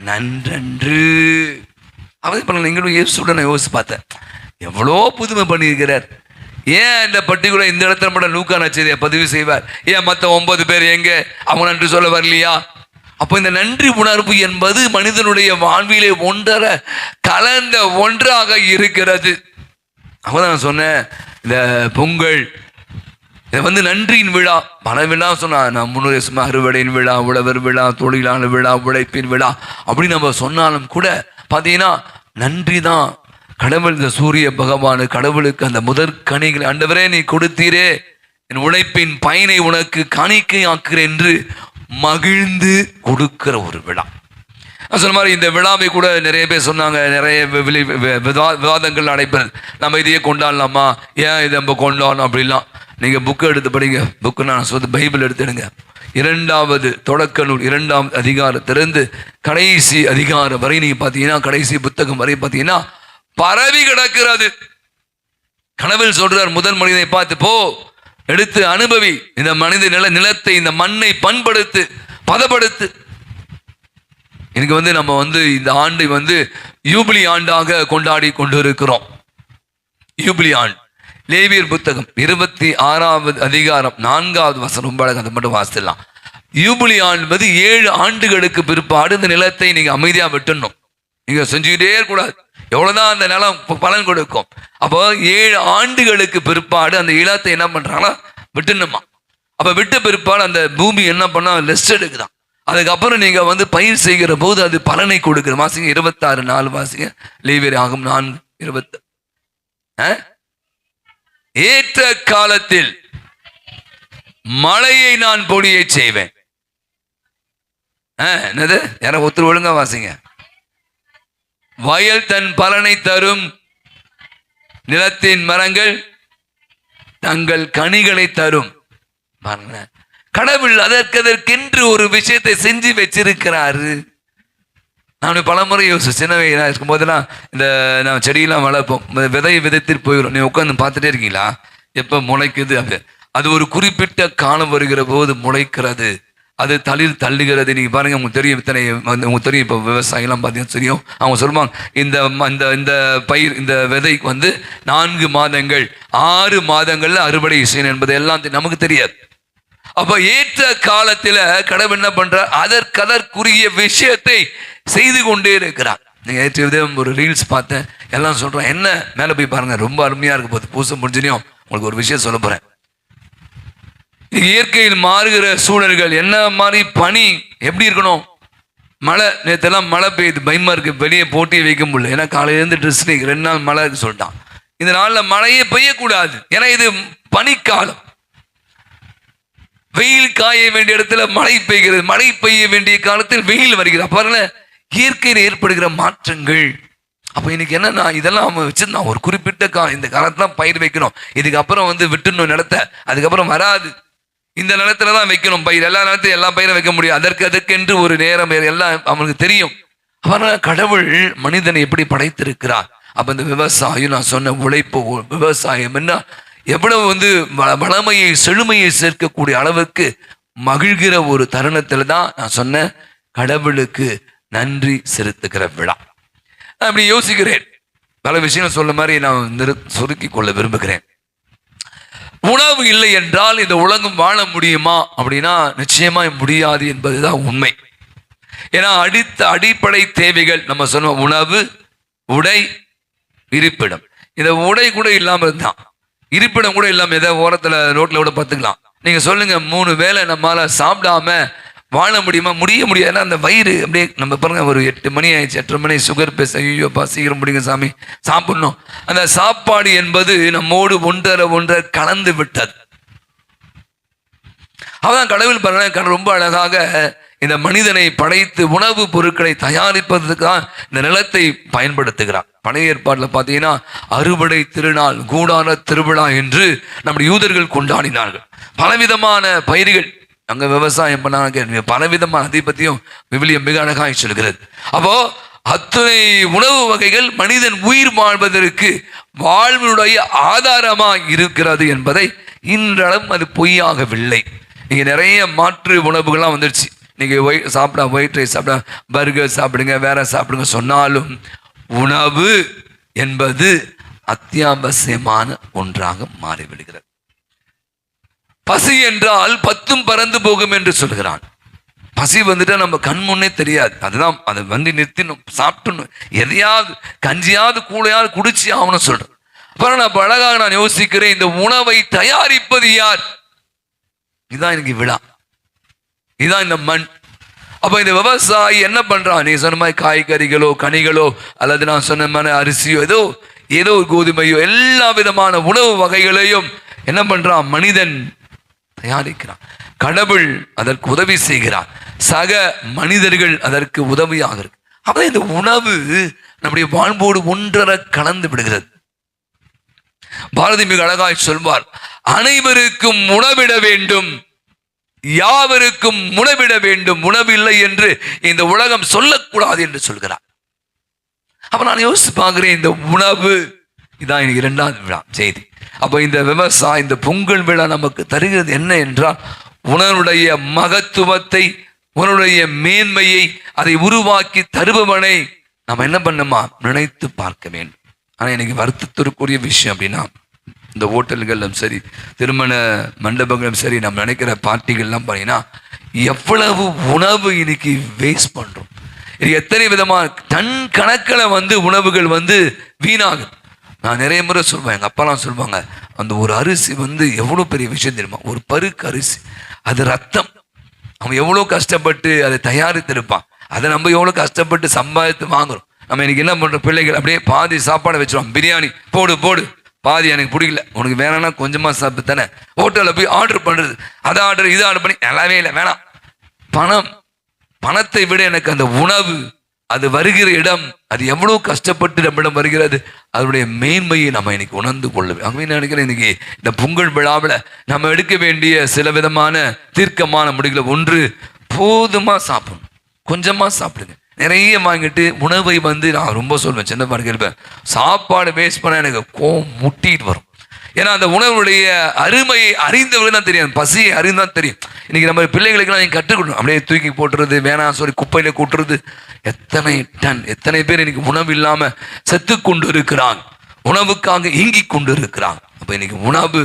நன்றன்று. அவன் நீங்களும் இயேசுடன் யோசிச்சு பார்த்தேன், எவ்வளோ புதுமை பண்ணியிருக்கிறார். ஏன் இந்த பர்டிகுலர் இந்த இடத்துல மட்டும் லூக்கா நற்செய்தியை பதிவு செய்வார்? ஏன் மற்ற 9 பேர் எங்க அவங்க நன்றி சொல்ல வரலையா? அப்போ இந்த நன்றி உணர்வு என்பது மனிதனுடைய வாழ்விலே ஒன்றர கலந்த ஒன்றாக இருக்கிறது. அப்பதான் நான் சொன்னேன், இந்த பொங்கல் இதை நன்றியின் விழா, பல விழா சொன்னா, நான் 300 வருஷமா அறுவடையின் விழா, உழவர் விழா, தொழிலாளர் விழா, உழைப்பின் விழா அப்படி நம்ம சொன்னாலும் கூட பார்த்தீங்கன்னா நன்றி தான். கடவுள், இந்த சூரிய பகவானு கடவுளுக்கு அந்த முதற்கனிகளை, ஆண்டவரே நீ கொடுத்தீரே, என் உழைப்பின் பயனை உனக்கு காணிக்கை ஆக்குறேன் என்று மகிழ்ந்து கொடுக்கிற ஒரு விழா. சொன்ன மாதிரி இந்த விழாவை கூட நிறைய பேர் சொன்னாங்க, நிறைய விவாதங்கள் நடைபெறுது. நம்ம இதையே கொண்டாடலாமா, ஏன் இதை நம்ம கொண்டாடணும் அப்படிலாம். நீங்கள் புக்கை எடுத்து படிங்க. புக்கு நான் சொல்றது பைபிள் எடுத்துடுங்க. 2வது தொடக்க நூல் 2ஆம் அதிகாரத்திலிருந்து கடைசி அதிகாரம் வரை நீங்கள் பார்த்தீங்கன்னா, கடைசி புத்தகம் வரை பார்த்தீங்கன்னா பரவி கிடக்கிறது. கடவுள் சொல்றார், முதல் மனிதனை பார்த்து போ, எடுத்து அனுபவி, இந்த மனித நிலத்தை, இந்த மண்ணை பண்படுத்து, பதப்படுத்து. எனக்கு நம்ம இந்த ஆண்டை யூபிலி ஆண்டாக கொண்டாடி கொண்டு இருக்கிறோம். யூபிலி ஆண்டு. லேவியர் புத்தகம் 26வது அதிகாரம் 4வது வசனம் ரொம்ப அழகாக, அதை மட்டும் வாசிடலாம். யூபிலி ஆண்டு 7 ஆண்டுகளுக்கு பிற்பாடு இந்த நிலத்தை நீங்க அமைதியா விட்டுணும். நீங்க செஞ்சுக்கிட்டே இருக்கக்கூடாது. எவ்வளவுதான் அந்த நிலம் பலன் கொடுக்கும். அப்போ 7 ஆண்டுகளுக்கு பிற்பாடு அந்த இலத்தை என்ன பண்றாங்கன்னா விட்டுணுமா. அப்ப விட்ட பிற்பாடு அந்த பூமி என்ன பண்ணா லெஸ்ட் எடுக்குதான். அதுக்கப்புறம் நீங்க பயிர் செய்கிற போது அது பலனை கொடுக்குற. வாசிங்க 26:4 வாசிங்க. லேவியர் ஆகும் 4:20. ஏற்ற காலத்தில் மழையை நான் பொழியை செய்வேன். என்னது, யார ஒருத்தர் ஒழுங்கா வாசிங்க. வயல் தன் பலனை தரும், நிலத்தின் மரங்கள் தங்கள் கனிகளை தரும். கடவுள் அதற்கென்று ஒரு விஷயத்தை செஞ்சு வச்சிருக்கிறாரு. நான் பலமுறை யோசிச்சு, சின்ன வயதாக இருக்கும் போதெல்லாம் நான் செடியெல்லாம் வளர்ப்போம். விதையை விதைத்திட்டு போயிடும். நீ உட்காந்து பார்த்துட்டே இருக்கீங்களா எப்போ முளைக்குது? அது ஒரு குறிப்பிட்ட காலம் வருகிற போது முளைக்கிறது, அது தளிர் தள்ளுகிறது. நீங்கள் பாருங்கள், உங்களுக்கு தெரியும், உங்களுக்கு தெரியும். இப்போ விவசாயம்லாம் பார்த்தீங்கன்னா தெரியும். அவங்க சொல்லுவாங்க, இந்த பயிர், இந்த விதைக்கு 4 மாதங்கள் 6 மாதங்கள்ல அறுவடை செய்யணும் என்பது எல்லாம் நமக்கு தெரியாது. அப்ப ஏற்ற காலத்துல கடவுள் என்ன பண்றார்? அதற்குரிய விஷயத்தை செய்து கொண்டே இருக்கிறார். நீங்க ஏற்ற ஒரு ரீல்ஸ் பார்த்தேன், எல்லாம் சொல்றேன், என்ன மேல போய் பாருங்க, ரொம்ப அருமையா இருக்க போது. பூசை முடிஞ்சினையும் உங்களுக்கு ஒரு விஷயம் சொல்ல போறேன். இயற்கையில் மாறுகிற சூழல்கள் என்ன மாதிரி, பனி எப்படி இருக்கணும், மழை. நேற்றெல்லாம் மழை பெய்யுது, பயமா இருக்கு, வெளியே போட்டியை வைக்க முடியல. ஏன்னா காலையிலேருந்து ட்ரெஸ் 2 நாள் மழை சொல்லிட்டான். இந்த நாள்ல மழையே பெய்யக்கூடாது, ஏன்னா இது பனிக்காலம். வெயில் காய வேண்டிய இடத்துல மழை பெய்கிறது, மழை பெய்ய வேண்டிய காலத்தில் வெயில் வருகிறது. பாருங்க, இயற்கையில் ஏற்படுகிற மாற்றங்கள். அப்ப இன்னைக்கு என்னன்னா, இதெல்லாம் வச்சிருந்தா ஒரு குறிப்பிட்ட இந்த காலத்துல பயிர் வைக்கணும், இதுக்கப்புறம் விட்டுணும் நிலத்தை, அதுக்கப்புறம் வராது. இந்த நிலத்துலதான் வைக்கணும் பயிர், எல்லா நிலத்தையும் எல்லா பயிரும் வைக்க முடியும். அதற்கென்று ஒரு நேரம் எல்லாம் அவனுக்கு தெரியும். கடவுள் மனிதனை எப்படி படைத்திருக்கிறார். அப்ப இந்த விவசாயம், நான் சொன்ன உழைப்பு, விவசாயம் என்ன எவ்வளவு வளமையை செழுமையை சேர்க்கக்கூடிய அளவுக்கு மகிழ்கிற ஒரு தருணத்துல தான் நான் சொன்ன கடவுளுக்கு நன்றி செலுத்துகிற விழா. நான் அப்படி யோசிக்கிறேன், பல விஷயம் சொல்ல மாதிரி நான் சுருக்கி கொள்ள விரும்புகிறேன். உணவு இல்லை என்றால் இந்த உலகம் வாழ முடியுமா அப்படின்னா நிச்சயமா முடியாது என்பதுதான் உண்மை. ஏன்னா அடிப்படை தேவைகள் நம்ம சொன்ன உணவு, உடை, இருப்பிடம். இந்த உடை கூட இல்லாம இருந்தான், இருப்பிடம் கூட இல்லாம ஏதோ ஓரத்துல ரோட்ல கூட பார்த்துக்கலாம். நீங்க சொல்லுங்க, 3 வேளை நம்மளால சாப்பிடாம வாழ முடியுமா? முடியாது. ஏன்னா அந்த வயிறு அப்படியே நம்ம பாருங்க, ஒரு 8 மணி ஆயிடுச்சு, 8:30 மணி சுகர் பேச, ஐயோப்பா சீக்கிரம் முடிங்க சாமி, சாப்பிடணும். அந்த சாப்பாடு என்பது நம்மோடு ஒன்றரை கலந்து விட்டது. அவதான் கடவுள் பாருங்க ரொம்ப அழகாக இந்த மனிதனை படைத்து உணவு பொருட்களை தயாரிப்பதற்கு தான் இந்த நிலத்தை பயன்படுத்துகிறார். பழைய ஏற்பாட்டில் பார்த்தீங்கன்னா அறுவடை திருநாள், கூடார திருவிழா என்று நம்முடைய யூதர்கள் கொண்டாடினார்கள். பலவிதமான பயிர்கள் அங்க விவசாயம் பண்ணாங்க, பலவிதமான அதை பற்றியும் விவிலியம் மிக அழகாக சொல்கிறது. அப்போ அத்தனை உணவு வகைகள் மனிதன் உயிர் வாழ்வதற்கு வாழ்வினுடைய ஆதாரமாக இருக்கிறது என்பதை இன்றளவும் அது பொய்யாகவில்லை. நீங்க நிறைய மாற்று உணவுகள்லாம் வந்துடுச்சு. நீங்க சாப்பிட ஒயிட் ரைஸ் சாப்பிட, பர்கர் சாப்பிடுங்க, வேற சாப்பிடுங்க சொன்னாலும் உணவு என்பது அத்தியாவசியமான ஒன்றாக மாறிவிடுகிறது. பசி என்றால் 10 பறந்து போகும் என்று சொல்கிறான். பசி வந்துட்டா நம்ம கண் முன்னே தெரியாது. அதுதான் அதை வந்து நிறுத்தினும் சாப்பிட்டணும், எதையாவது கஞ்சியாவது கூழையாவது குடிச்சு ஆகணும் சொல்றேன். அப்புறம் நான் அழகாக நான் யோசிக்கிறேன், இந்த உணவை தயாரிப்பது யார்? இதுதான் எனக்கு விழா, இதுதான் இந்த மண். அப்ப இந்த விவசாயி என்ன பண்றான்? நீ சொன்ன மாதிரி காய்கறிகளோ கனிகளோ அல்லது நான் சொன்ன மாதிரி அரிசியோ ஏதோ கோதுமையோ எல்லா விதமான உணவு வகைகளையும் என்ன பண்றான்? மனிதன் தயாரிக்கிறான். கடவுள் அதற்கு உதவி செய்கிறார், சக மனிதர்கள் அதற்கு உதவியாக இருக்கு. அப்ப இந்த உணவு நம்முடைய வாழ்வோடு ஒன்றரை கலந்து விடுகிறது. பாரதி மிக அழகாய் சொல்வார், அனைவருக்கும் உணவிட வேண்டும், யாவருக்கும் உணவிட வேண்டும், உணவில்லை என்று இந்த உலகம் சொல்லக்கூடாது என்று சொல்கிறார். அப்ப நான் யோசிச்சு பார்க்கிறேன், இந்த உணவு இதான் எனக்கு 2வது விழா செய்தி. அப்ப இந்த விவசாயம், இந்த பொங்கல் விழா நமக்கு தருகிறது என்ன என்றால், உணவுடைய மகத்துவத்தை, உணவுடைய மேன்மையை, அதை உருவாக்கி தருபவனை நம்ம என்ன பண்ணுமா நினைத்து பார்க்க வேண்டும். ஆனா எனக்கு வருத்தத்திற்குரிய விஷயம் அப்படின்னா, இந்த ஹோட்டல்களும் சரி, திருமண மண்டபங்களும் சரி, நம்ம நினைக்கிற பார்ட்டிகள்லாம் பார்த்தீங்கன்னா எவ்வளவு உணவு இன்னைக்கு வேஸ்ட் பண்றோம். இது எத்தனை விதமான டன் கணக்கில் உணவுகள் வீணாகுது. நான் நிறைய முறை சொல்வேன், எங்கள் அப்பாலாம் சொல்லுவாங்க, அந்த ஒரு அரிசி எவ்வளோ பெரிய விஷயம் தெரியுமா? ஒரு பருக்கு அரிசி, அது ரத்தம். அவன் எவ்வளோ கஷ்டப்பட்டு அதை தயாரித்திருப்பான், அதை நம்ம எவ்வளோ கஷ்டப்பட்டு சம்பாதித்து வாங்குறோம். நம்ம இன்னைக்கு என்ன பண்ணுறோம்? பிள்ளைகள் அப்படியே பாதி சாப்பாடை வச்சிருவோம், பிரியாணி போடு, பாதி எனக்கு பிடிக்கல, உனக்கு வேணாம்னா கொஞ்சமாக சாப்பிட்டு தானே. ஹோட்டலில் போய் ஆர்டர் பண்ணுறது, அதை ஆர்டர் இதை ஆர்டர் பண்ணி நல்லாவே இல்லை, வேணாம். பணத்தை விட எனக்கு அந்த உணவு, அது வருகிற இடம், அது எவ்வளவு கஷ்டப்பட்டு நம்மிடம் வருகிறது, அதனுடைய மேன்மையை நம்ம இன்னைக்கு உணர்ந்து கொள்ளுவேன். ஆகவே நினைக்கிறேன், இன்னைக்கு இந்த பொங்கல் விழாவில் நம்ம எடுக்க வேண்டிய சில விதமான தீர்க்கமான முடிவுகளை, ஒன்று, போதுமா சாப்பிடணும், கொஞ்சமா சாப்பிடுங்க. நிறைய வாங்கிட்டு உணவை நான் ரொம்ப சொல்வேன், சின்ன பார்க்க சாப்பாடு வேஸ்ட் பண்ண எனக்கு கோவம் முட்டிட்டு வரும். ஏன்னா அந்த உணவுடைய அருமையை அறிந்தவர்கள் தான் தெரியும், பசியை அறிந்தான் தெரியும். இன்னைக்கு நம்ம பிள்ளைகளுக்கெல்லாம் நீங்கள் கற்றுக்கணும், அப்படியே தூக்கி போட்டுறது, வேணாம் சொல்லி குப்பையில கூட்டுறது. எத்தனை பேர் இன்னைக்கு உணவு இல்லாம செத்து கொண்டு இருக்கிறாங்க, உணவுக்காக ஏங்கி கொண்டு இருக்கிறாங்க. அப்ப இன்னைக்கு உணவு,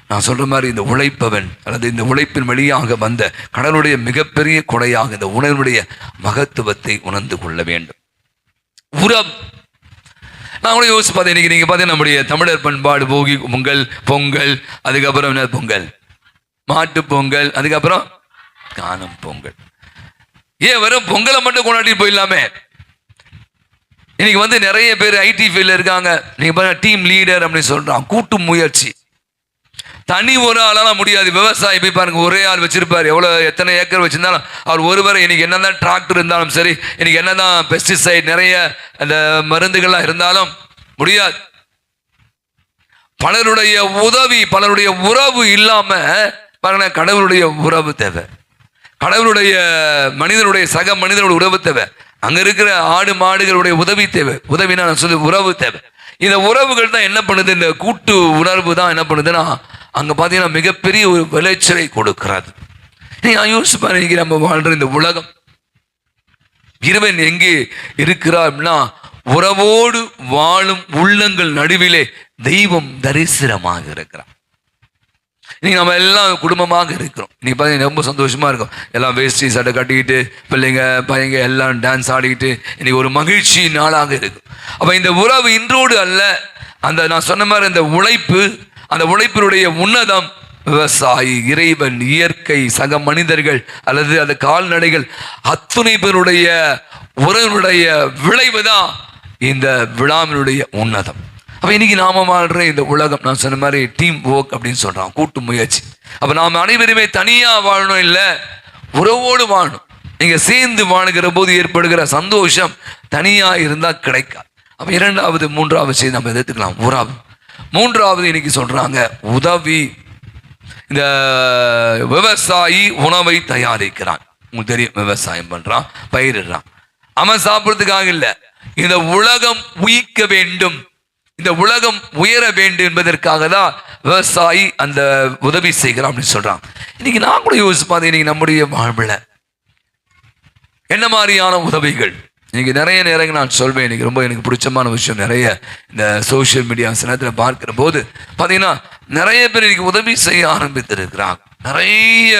நான் சொல்ற மாதிரி இந்த உழைப்பவன் அல்லது இந்த உழைப்பின் வழியாக வந்த கடவுளுடைய மிகப்பெரிய கொடையாக இந்த உணவுடைய மகத்துவத்தை உணர்ந்து கொள்ள வேண்டும். உரம், நான் கூட யோசிச்சு பார்த்தேன், இன்னைக்கு நீங்க பார்த்தீங்கன்னா நம்முடைய தமிழர் பண்பாடு, போகி பொங்கல், அதுக்கப்புறம் என்ன பொங்கல், மாட்டு பொங்கல், அதுக்கப்புறம் காணும் பொங்கல். ஏன் வெறும் பொங்கலை மட்டும் கொண்டாடி போயிடலாமே? இன்னைக்கு நிறைய பேர் ஐடி ஃபீல்ட்ல இருக்காங்க. நீங்க பாருங்க, டீம் லீடர் அப்படின்னு சொல்றான், கூட்டு முயற்சி. தனி ஒரு ஆளால முடியாது. விவசாயி போய் பாருங்க, ஒரே ஆள் வச்சிருப்பாரு, எத்தனை ஏக்கர் வச்சிருந்தாலும் அவர் ஒருவரை, இன்னைக்கு என்னதான் டிராக்டர் இருந்தாலும் சரி, இன்னைக்கு என்னதான் பெஸ்டிசைட் நிறைய அந்த மருந்துகள்லாம் இருந்தாலும் முடியாது. பலருடைய உதவி, பலருடைய உறவு இல்லாம பாருங்க, கடவுளுடைய உறவு தேவை, கடவுளுடைய மனிதனுடைய சக மனிதனுடைய உறவு தேவை, அங்க இருக்கிற ஆடு மாடுகளுடைய உதவி தேவை. உதவினா நான் சொல்லி உறவு தேவை. இந்த உறவுகள் தான் என்ன பண்ணுது, இந்த கூட்டு உணர்வு தான் என்ன பண்ணுதுன்னா, அங்க பாத்தீங்கன்னா மிகப்பெரிய ஒரு விளைச்சலை கொடுக்கிறது. நீங்க யோசிச்சு பாருங்க, நம்ம வாழ்ற இந்த உலகம், இறைவன் எங்கே இருக்கிறார் அப்படின்னா, உறவோடு வாழும் உள்ளங்கள் நடுவிலே தெய்வம் தரிசனமாக இருக்கிறார். இன்னைக்கு நம்ம எல்லாம் குடும்பமாக இருக்கிறோம். இன்னைக்கு பார்த்தீங்கன்னா ரொம்ப சந்தோஷமா இருக்கும், எல்லாம் வேஷ்டி சட்டை கட்டிக்கிட்டு பிள்ளைங்க பையங்க எல்லாம் டான்ஸ் ஆடிக்கிட்டு இன்னைக்கு ஒரு மகிழ்ச்சி நாளாக இருக்கும். அப்ப இந்த உறவு இன்றோடு அல்ல, அந்த நான் சொன்ன மாதிரி அந்த உழைப்பு, அந்த உழைப்பினுடைய உன்னதம், விவசாயி, இறைவன், இயற்கை, சக மனிதர்கள் அல்லது அந்த கால்நடைகள் அத்துணை பேருடைய உறவுடைய விளைவு தான் இந்த விழாவினுடைய உன்னதம். அப்ப இன்னைக்கு நாம வாழ்ற இந்த உலகம், நான் சொன்ன மாதிரி டீம் ஒர்க் அப்படின்னு சொல்றான், கூட்டு முயற்சி. அப்ப நாம் அனைவருமே தனியா வாழணும், இல்லை உறவோடு வாழணும். நீங்க சேர்ந்து வாழுகிற போது ஏற்படுகிற சந்தோஷம் தனியா இருந்தா கிடைக்காது. அப்ப இரண்டாவது மூன்றாவது செய்தி நம்ம எடுத்துக்கலாம், உறவு. மூன்றாவது இன்னைக்கு சொல்றாங்க உதவி. இந்த விவசாயி உணவை தயாரிக்கிறான். உங்களுக்கு தெரியும், விவசாயம் பண்றான், பயிரிடுறான். அவன் சாப்பிட்றதுக்காக இல்லை, இந்த உலகம் உயிக்க வேண்டும், இந்த உலகம் உயர வேண்டும் என்பதற்காக தான் விவசாயி அந்த உதவி செய்கிறான் அப்படின்னு சொல்றான். இன்னைக்கு நான் கூட யோசிச்சு பார்த்தேன், இன்னைக்கு நம்முடைய வாழ்வில் என்ன மாதிரியான உதவிகள். இன்னைக்கு நிறைய நேரங்கள் நான் சொல்வேன், இன்னைக்கு ரொம்ப எனக்கு பிடிச்சமான விஷயம், நிறைய இந்த சோசியல் மீடியா சிலத்தில் பார்க்கிற போது பார்த்தீங்கன்னா நிறைய பேர் இன்னைக்கு உதவி செய்ய ஆரம்பித்திருக்கிறாங்க. நிறைய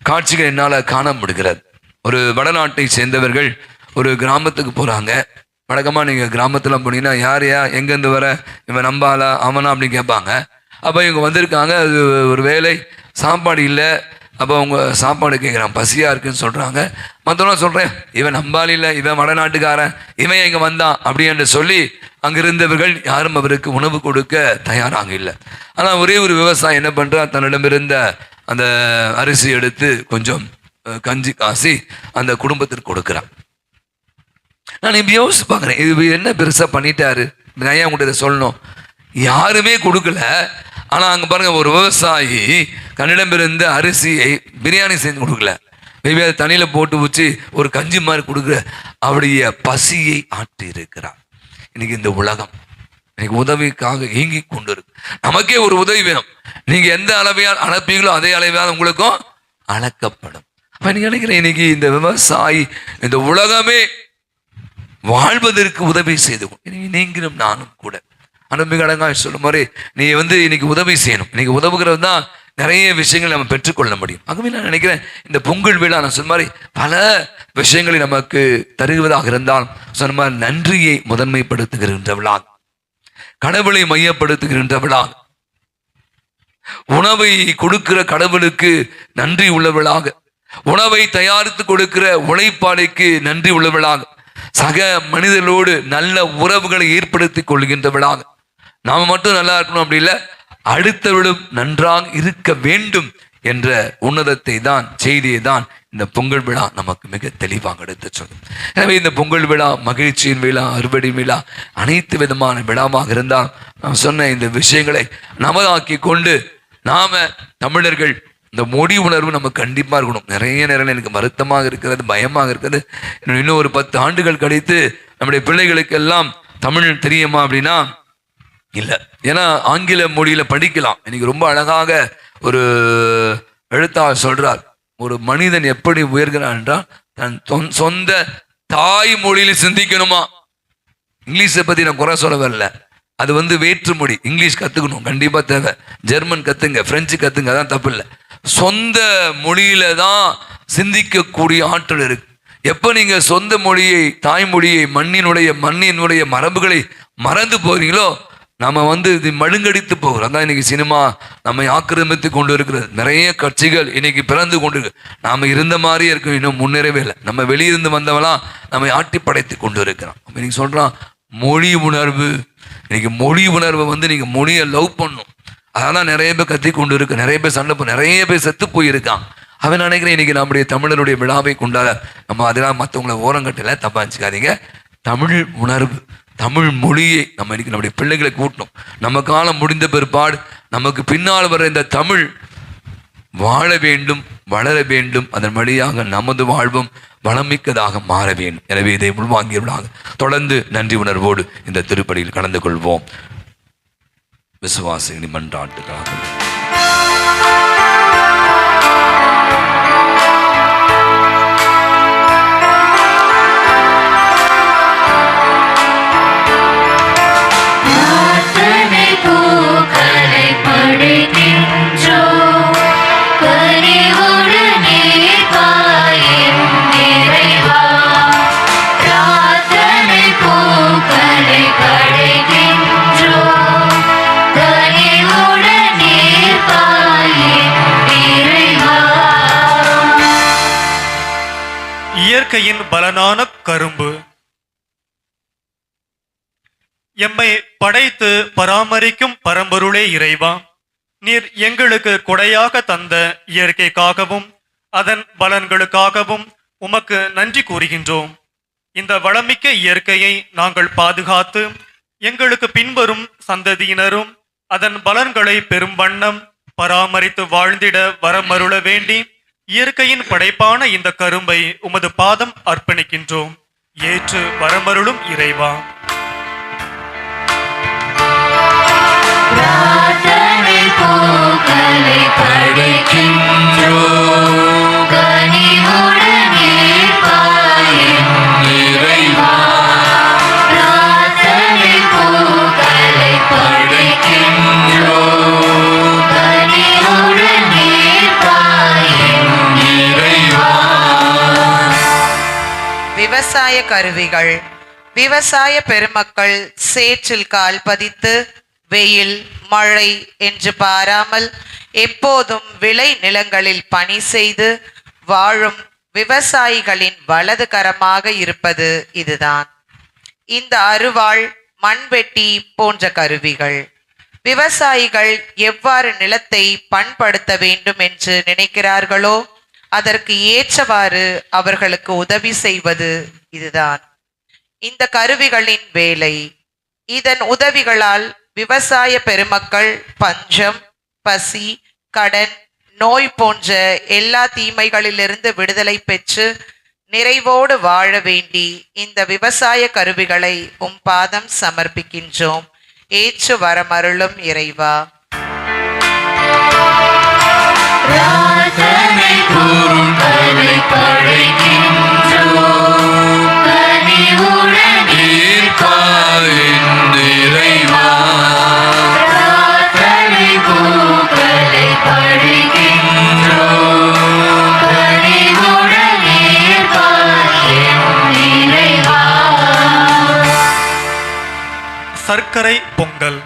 காட்சிகள் என்னால் காண முடிகிறது. ஒரு வடநாட்டை சேர்ந்தவர்கள் ஒரு கிராமத்துக்கு போகிறாங்க. வழக்கமாக நீங்கள் கிராமத்தில் போனீங்கன்னா யாரையா எங்கேருந்து வர, இவன் நம்பாலா அவனா அப்படின்னு கேட்பாங்க. அப்போ இவங்க வந்திருக்காங்க, அது ஒரு வேலை, சாப்பாடு இல்லை. அப்போ அவங்க சாப்பாடு கேட்குறான், பசியாக இருக்குன்னு சொல்கிறாங்க. மற்றவங்க சொல்கிறேன், இவன் நம்பால் இல்லை, இவன் வடநாட்டுக்காரன், இவன் எங்கே வந்தான் அப்படி என்று சொல்லி அங்கிருந்தவர்கள் யாரும் அவருக்கு உணவு கொடுக்க தயாராக இல்லை. ஆனால் ஒரே ஒரு விவசாயி என்ன பண்ணுறான், தன்னிடமிருந்த அந்த அரிசி எடுத்து கொஞ்சம் கஞ்சி காசி அந்த குடும்பத்திற்கு கொடுக்குறான். நான் இப்படி யோசிச்சு பார்க்குறேன், இது என்ன பெருசாக பண்ணிட்டாரு, நான் ஏன் உங்கள்கிட்ட இதை சொல்லணும். யாருமே கொடுக்கல, ஆனால் அங்கே பாருங்க, ஒரு விவசாயி தன்னிடமிருந்த அரிசியை பிரியாணி செஞ்சு கொடுக்கல, மேபி அதை தண்ணியில் போட்டு வச்சு ஒரு கஞ்சி மாதிரி கொடுக்குற அவருடைய பசியை ஆற்றி இருக்கிறார். இன்னைக்கு இந்த உலகம் இன்னைக்கு உதவிக்காக இயங்கி கொண்டு இருக்கு. நமக்கே ஒரு உதவி வேணும், நீங்க எந்த அளவையால் அனுப்பீங்களோ அதே அளவையால் உங்களுக்கும் அளக்கப்படும். அப்ப நீங்க நினைக்கிறேன், இன்னைக்கு இந்த விவசாயி இந்த உலகமே வாழ்வதற்கு உதவி செய்து நீங்களும் நானும் கூட அனுப்பிகடங்காக சொல்லும் மாதிரி நீ இன்னைக்கு உதவி செய்யணும். இன்னைக்கு உதவுகிறது தான் நிறைய விஷயங்கள் நம்ம பெற்றுக்கொள்ள முடியும். ஆகவே நான் நினைக்கிறேன், இந்த பொங்கல் விழா நான் சொன்ன மாதிரி பல விஷயங்களை நமக்கு தருவதாக இருந்தால் சொன்ன மாதிரி நன்றியை முதன்மைப்படுத்துகின்ற விழா, கடவுளை மையப்படுத்துகின்ற விழா, உணவை கொடுக்கிற கடவுளுக்கு நன்றி உள்ளவளாக, உணவை தயாரித்து கொடுக்கிற உழைப்பாளிக்கு நன்றி உள்ளவளாக, சக மனிதர்களோடு நல்ல உறவுகளை ஏற்படுத்தி கொள்கின்றவளாக, நாம மட்டும் நல்லா இருக்கணும் அப்படி இல்லை, அடுத்தவர்களும் நன்றாக இருக்க வேண்டும் என்ற உன்னதத்தை தான், செய்தியை தான் இந்த பொங்கல் விழா நமக்கு மிக தெளிவாக எடுத்து சொல்லும். எனவே இந்த பொங்கல் விழா மகிழ்ச்சியின் விழா, அறுவடை விழா, அனைத்து விதமான விழாவாக இருந்தால் நான் சொன்ன இந்த விஷயங்களை நமதாக்கி கொண்டு நாம தமிழர்கள் இந்த மொழி உணர்வு நமக்கு கண்டிப்பாக இருக்கணும். நிறைய நேரம் எனக்கு வருத்தமாக இருக்கிறது, பயமாக இருக்கிறது, இன்னும் ஒரு 10 ஆண்டுகள் கழித்து நம்முடைய பிள்ளைகளுக்கெல்லாம் தமிழ் தெரியுமா அப்படின்னா இல்லை. ஏன்னா ஆங்கில மொழியில படிக்கலாம். இன்னைக்கு ரொம்ப அழகாக ஒரு எழுத்தாளர் சொல்றார், ஒரு மனிதன் எப்படி உயர்கிறான் என்றால் தன் சொந்த தாய் மொழியில சிந்திக்கணுமா. இங்கிலீஷை பத்தி நான் குறை சொல்ல வரல, அது வேற்று மொழி, இங்கிலீஷ் கத்துக்கணும் கண்டிப்பா தேவை, ஜெர்மன் கத்துங்க, பிரெஞ்சு கத்துங்க, அதான் தப்பு இல்லை. சொந்த மொழியில தான் சிந்திக்கக்கூடிய ஆற்றல் இருக்கு. எப்ப நீங்க சொந்த மொழியை, தாய்மொழியை, மண்ணினுடைய மரபுகளை மறந்து போறீங்களோ நம்ம இது மழுங்கடித்து போகிறோம். அதான் இன்னைக்கு சினிமா நம்மை ஆக்கிரமித்து கொண்டு இருக்கிறது. நிறைய கட்சிகள் இன்னைக்கு பிறந்து கொண்டு இருக்கு. நாம இருந்த மாதிரியே இருக்கும், இன்னும் முன்னேறவே இல்லை. நம்ம வெளியிருந்து வந்தவெல்லாம் நம்மை ஆட்டி படைத்து கொண்டு இருக்கிறோம். இன்னைக்கு சொல்றான் மொழி உணர்வு. இன்னைக்கு மொழி உணர்வை நீங்க மொழியை லவ் பண்ணும். அதான் நிறைய பேர் கத்தி கொண்டு இருக்கு, நிறைய பேர் சண்டை போய், நிறைய பேர் செத்து போயிருக்கான். அவன் நினைக்கிறேன் இன்னைக்கு நம்முடைய தமிழருடைய விழாவை கொண்டாட நம்ம அதெல்லாம் மற்றவங்களை ஓரங்கட்டல, தப்பா நினைச்சுக்காதீங்க. தமிழ் உணர்வு, தமிழ் மொழியை நம்ம இன்னைக்கு நம்முடைய பிள்ளைகளுக்கு ஊட்டணும். நம்ம காலம் முடிந்த பிற்பாடு நமக்கு பின்னால் வர இந்த தமிழ் வாழ வேண்டும், வளர வேண்டும். அதன் வழியாக நமது வாழ்வும் வளமிக்கதாக மாற வேண்டும். எனவே இதை உள்வாங்கியவர்களாக தொடர்ந்து நன்றி உணர்வோடு இந்த திருப்பலியில் கலந்து கொள்வோம். விசுவாசிகளின் மன்றாட்டுகளாக பூக்களை படைக்கின்றோம், கனிவோடு நீர் பாயும் நிறைவா. பிரார்த்தனை பூக்களை படைக்கின்றோம், கனிவோடு நீர் பாயும் இயற்கையின் பலனான கரும்பு. எம்மை படைத்து பராமரிக்கும் பரம்பொருளே இறைவா, நீர் எங்களுக்கு கொடையாக தந்த இயற்கைக்காகவும் அதன் பலன்களுக்காகவும் உமக்கு நன்றி கூறுகின்றோம். இந்த வளமிக்க இயற்கையை நாங்கள் பாதுகாத்து எங்களுக்கு பின்வரும் சந்ததியினரும் அதன் பலன்களை பெரும் வண்ணம் பராமரித்து வாழ்ந்திட வரமருள வேண்டி இயற்கையின் படைப்பான இந்த கரும்பை உமது பாதம் அர்ப்பணிக்கின்றோம். ஏற்று வரமருளும் இறைவா. பிரார்த்தனை பூக்களை படைக்கின்றோம். கனிவுடன் ஏற்பாயின் இறைவா. பிரார்த்தனை பூக்களை படைக்கின்றோம். கனிவுடன் ஏற்பாயின் இறைவா. விவசாய கருவிகள். விவசாய பெருமக்கள் சேற்றில் கால் பதித்து வெயில் மழை என்று பாராமல் எப்போதும் விளை நிலங்களில் பணி செய்து வாழும் விவசாயிகளின் வலது கரமாக இருப்பது இதுதான். இந்த அருவாள், மண்வெட்டி போன்ற கருவிகள் விவசாயிகள் எவ்வாறு நிலத்தை பண்படுத்த வேண்டும் என்று நினைக்கிறார்களோ அதற்கு ஏற்றவாறு அவர்களுக்கு உதவி செய்வது இதுதான் இந்த கருவிகளின் வேலை. இதன் உதவிகளால் விவசாய பெருமக்கள் பஞ்சம், பசி, கடன், நோய் போன்ற எல்லா தீமைகளிலிருந்து விடுதலை பெற்று நிறைவோடு வாழ வேண்டி இந்த விவசாய கருவிகளை உம் பாதம் சமர்ப்பிக்கின்றோம். ஏற்று வரமருளும் இறைவா. பிரார்த்தனை பூக்களை படைக்கின்றோம். கனிவுடன் ஏற்பாயின் இறைவா. பிரார்த்தனை பூக்களை படைக்கின்றோம். கனிவுடன் ஏற்பாயின் இறைவா. சர்க்கரை பொங்கல்.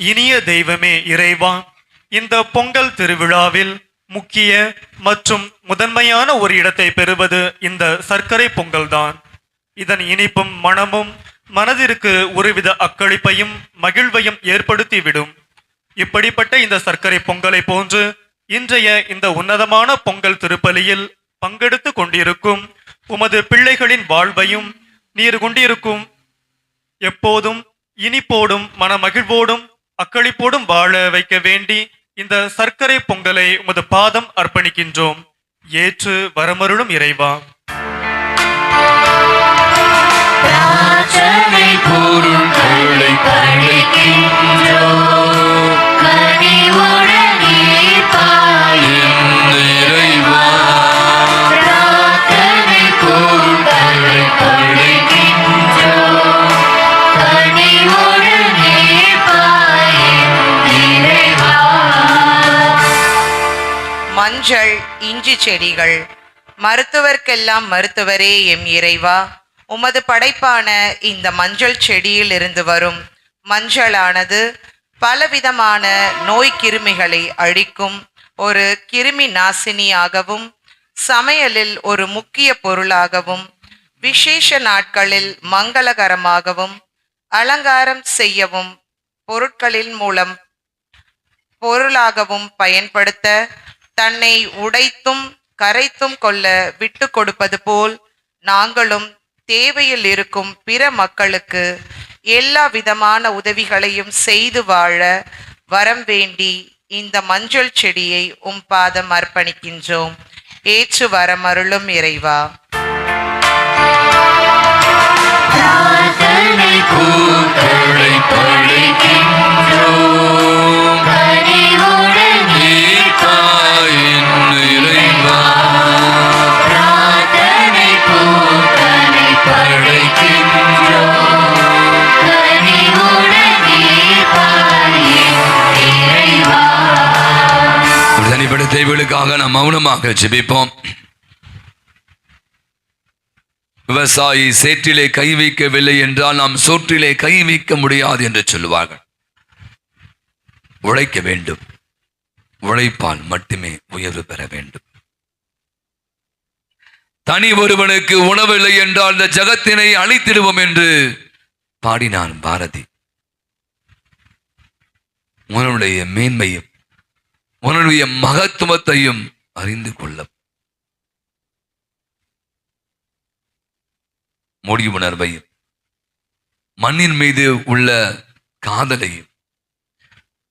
இனிய தெய்வமே இறைவா, இந்த பொங்கல் திருவிழாவில் முக்கிய மற்றும் முதன்மையான ஒரு இடத்தை பெறுவது இந்த சர்க்கரை பொங்கல்தான். இதன் இனிப்பும் மணமும் மனதிற்கு ஒருவித அக்களிப்பையும் மகிழ்வையும் ஏற்படுத்திவிடும். இப்படிப்பட்ட இந்த சர்க்கரை பொங்கலை போன்று இன்றைய இந்த உன்னதமான பொங்கல் திருப்பலியில் பங்கெடுத்து கொண்டிருக்கும் உமது பிள்ளைகளின் வாழ்வையும் நீர் கொண்டிருக்கும் எப்போதும் இனிப்போடும் மனமகிழ்வோடும் அக்களிப்போடும் வாழ வைக்க வேண்டி இந்த சர்க்கரை பொங்கலை உமது பாதம் அர்ப்பணிக்கின்றோம். ஏற்று வரமருளும் இறைவா. பிரார்த்தனை பூக்களை படைக்கின்றோம். கனிவுடன் ஏற்பாயின் இறைவா. பிரார்த்தனை பூக்களை படைக்கின்றோம். கனிவுடன் ஏற்பாயின் இறைவா. மஞ்சள், இஞ்சி செடிகள். மருத்துவர்க்கெல்லாம் மருத்துவரே எம் இறைவா, உமது படைப்பான இந்த மஞ்சள் செடியில் இருந்து வரும் மஞ்சளானது பலவிதமான நோய் கிருமிகளை அழிக்கும் ஒரு கிருமி நாசினியாகவும் சமையலில் ஒரு முக்கிய பொருளாகவும் விசேஷ நாட்களில் மங்களகரமாகவும் அலங்காரம் செய்யவும் பொருட்களின் மூலம் பொருளாகவும் பயன்படுத்த தன்னை உடைத்தும் கரைத்தும் கொள்ள விட்டு கொடுப்பது போல் நாங்களும் தேவையில் இருக்கும் பிற மக்களுக்கு எல்லா விதமான உதவிகளையும் செய்து வாழ வரம் வேண்டி இந்த மஞ்சள் செடியை உம் பாதம் அர்ப்பணிக்கின்றோம். ஏற்று வரமருளும் இறைவா. பிரார்த்தனை பூக்களை படைக்கின்றோம். கனிவுடன் ஏற்பாயின் இறைவா. பிரார்த்தனை பூக்களை படைக்கின்றோம். கனிவுடன் ஏற்பாயின் இறைவா. தனிப்பட்ட தேவைகளுக்காக நாம் மௌனமாக ஜெபிப்போம். விவசாயி சேற்றிலே கை வைக்கவில்லை என்றால் நாம் சோற்றிலே கை வைக்க முடியாது என்று சொல்லுவார்கள். உழைக்க வேண்டும், உழைப்பால் மட்டுமே உயர்வு பெற வேண்டும். தனி ஒருவனுக்கு உணவில்லை என்றால் இந்த ஜகத்தினை அழித்திடுவோம் என்று பாடினான் பாரதி. உன்னுடைய மேன்மையும் உன்னுடைய மகத்துவத்தையும் அறிந்து கொள்ள மொழி உணர்வையும் மண்ணின் மீது உள்ள காதலையும்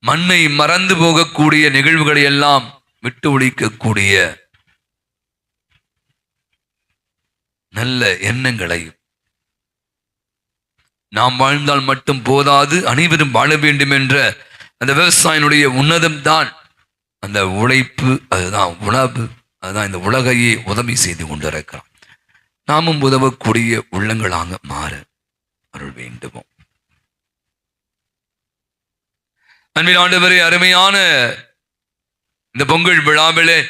மண்ணை மறந்து போகக்கூடிய நிகழ்வுகளை எல்லாம் விட்டு ஒழிக்கக்கூடிய நல்ல எண்ணங்களையும் நாம் வாழ்ந்தால் மட்டும் போதாது, அனைவரும் வாழ வேண்டும் என்ற அந்த விவசாயினுடைய உன்னதம் தான் அந்த உழைப்பு, அதுதான் உணவு, அதுதான் இந்த உலகையே உதவி செய்து கொண்டிருக்கிறான். நாமும் உதவக்கூடிய உள்ளங்களாக மாற அருள் வேண்டுமோ. அன்பின் ஆண்டவரே, அருமையான இந்த பொங்கல் விழாவிலே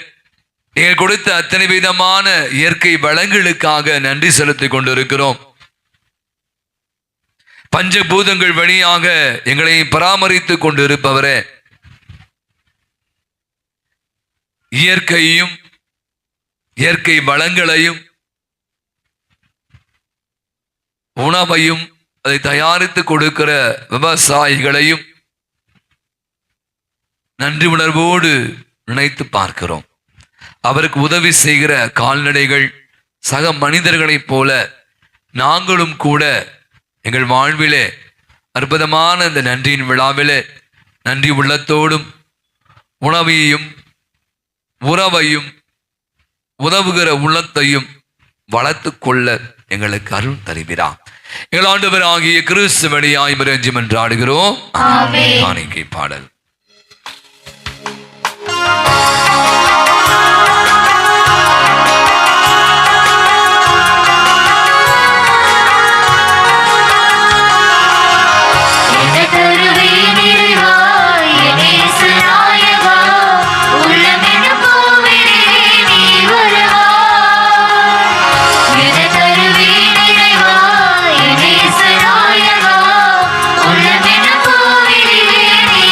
நீங்கள் கொடுத்த அத்தனை விதமான இயற்கை வளங்களுக்காக நன்றி செலுத்திக் கொண்டிருக்கிறோம். பஞ்சபூதங்கள் வழியாக எங்களை பராமரித்துக் கொண்டிருப்பவரே, இயற்கையும் இயற்கை வளங்களையும் உணவையும் அதை தயாரித்து கொடுக்கிற விவசாயிகளையும் நன்றி உணர்வோடு நினைத்து பார்க்கிறோம். அவருக்கு உதவி செய்கிற கால்நடைகள் சக மனிதர்களைப் போல நாங்களும் கூட எங்கள் வாழ்விலே அற்புதமான இந்த நன்றியின் விழாவிலே நன்றி உள்ளத்தோடும் உணவையும் உறவையும் உதவுகிற உள்ளத்தையும் வளர்த்து கொள்ள எங்களுக்கு அருள் தருகிறார். எங்கள் ஆண்டவர் ஆகிய கிறிஸ்து வழியாய் மறைஞ்சும் என்றாடுகிறோம். காணிக்கை பாடல். உள்ளமென கோவிலே நீ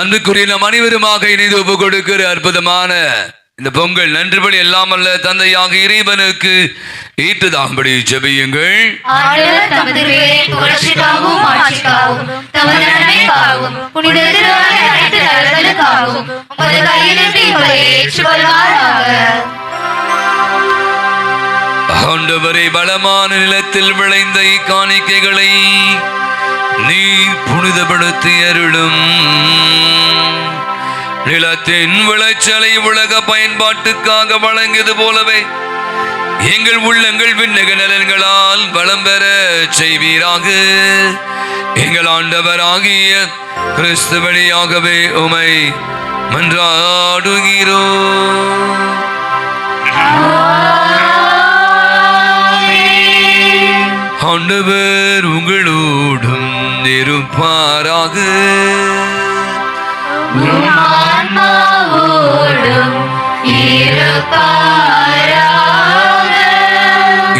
அன்புக்குரிய நம் அனைவருமாக இணைந்து ஒப்பு கொடுக்கிற அற்புதமான இந்த பொங்கல் நன்றி பலி எல்லாம் அல்ல தந்தையாக இறைவனுக்கு ஈட்டுதாம்படி ஜெபியுங்கள். ஆண்டவர் தமது பெயரின் புகழ்ச்சிக்காகவும் ஆட்சிக்காகவும் தமது நன்மைக்காகவும் புனித திருவருளை அனைத்து நலன்களுக்காகவும் உமது கையிலிருந்து இவரை ஏற்றுக்கொள்வாராக. ஆண்டவரை பலமான நிலத்தில் விளைந்த காணிக்கைகளை நீர் புனிதப்படுத்தி அருளும். நிலத்தின் விளைச்சலை உலக பயன்பாட்டுக்காக வழங்கியது போலவே எங்கள் உள்ளங்கள் விண்ணக நலன்களால் வளம் பெற செய்வீராக. எங்கள் ஆண்டவராகிய கிறிஸ்து வழியாகவே உமை மன்றாடுகிறோம். ஆண்டவர் உங்களோடும் இருப்பாராக.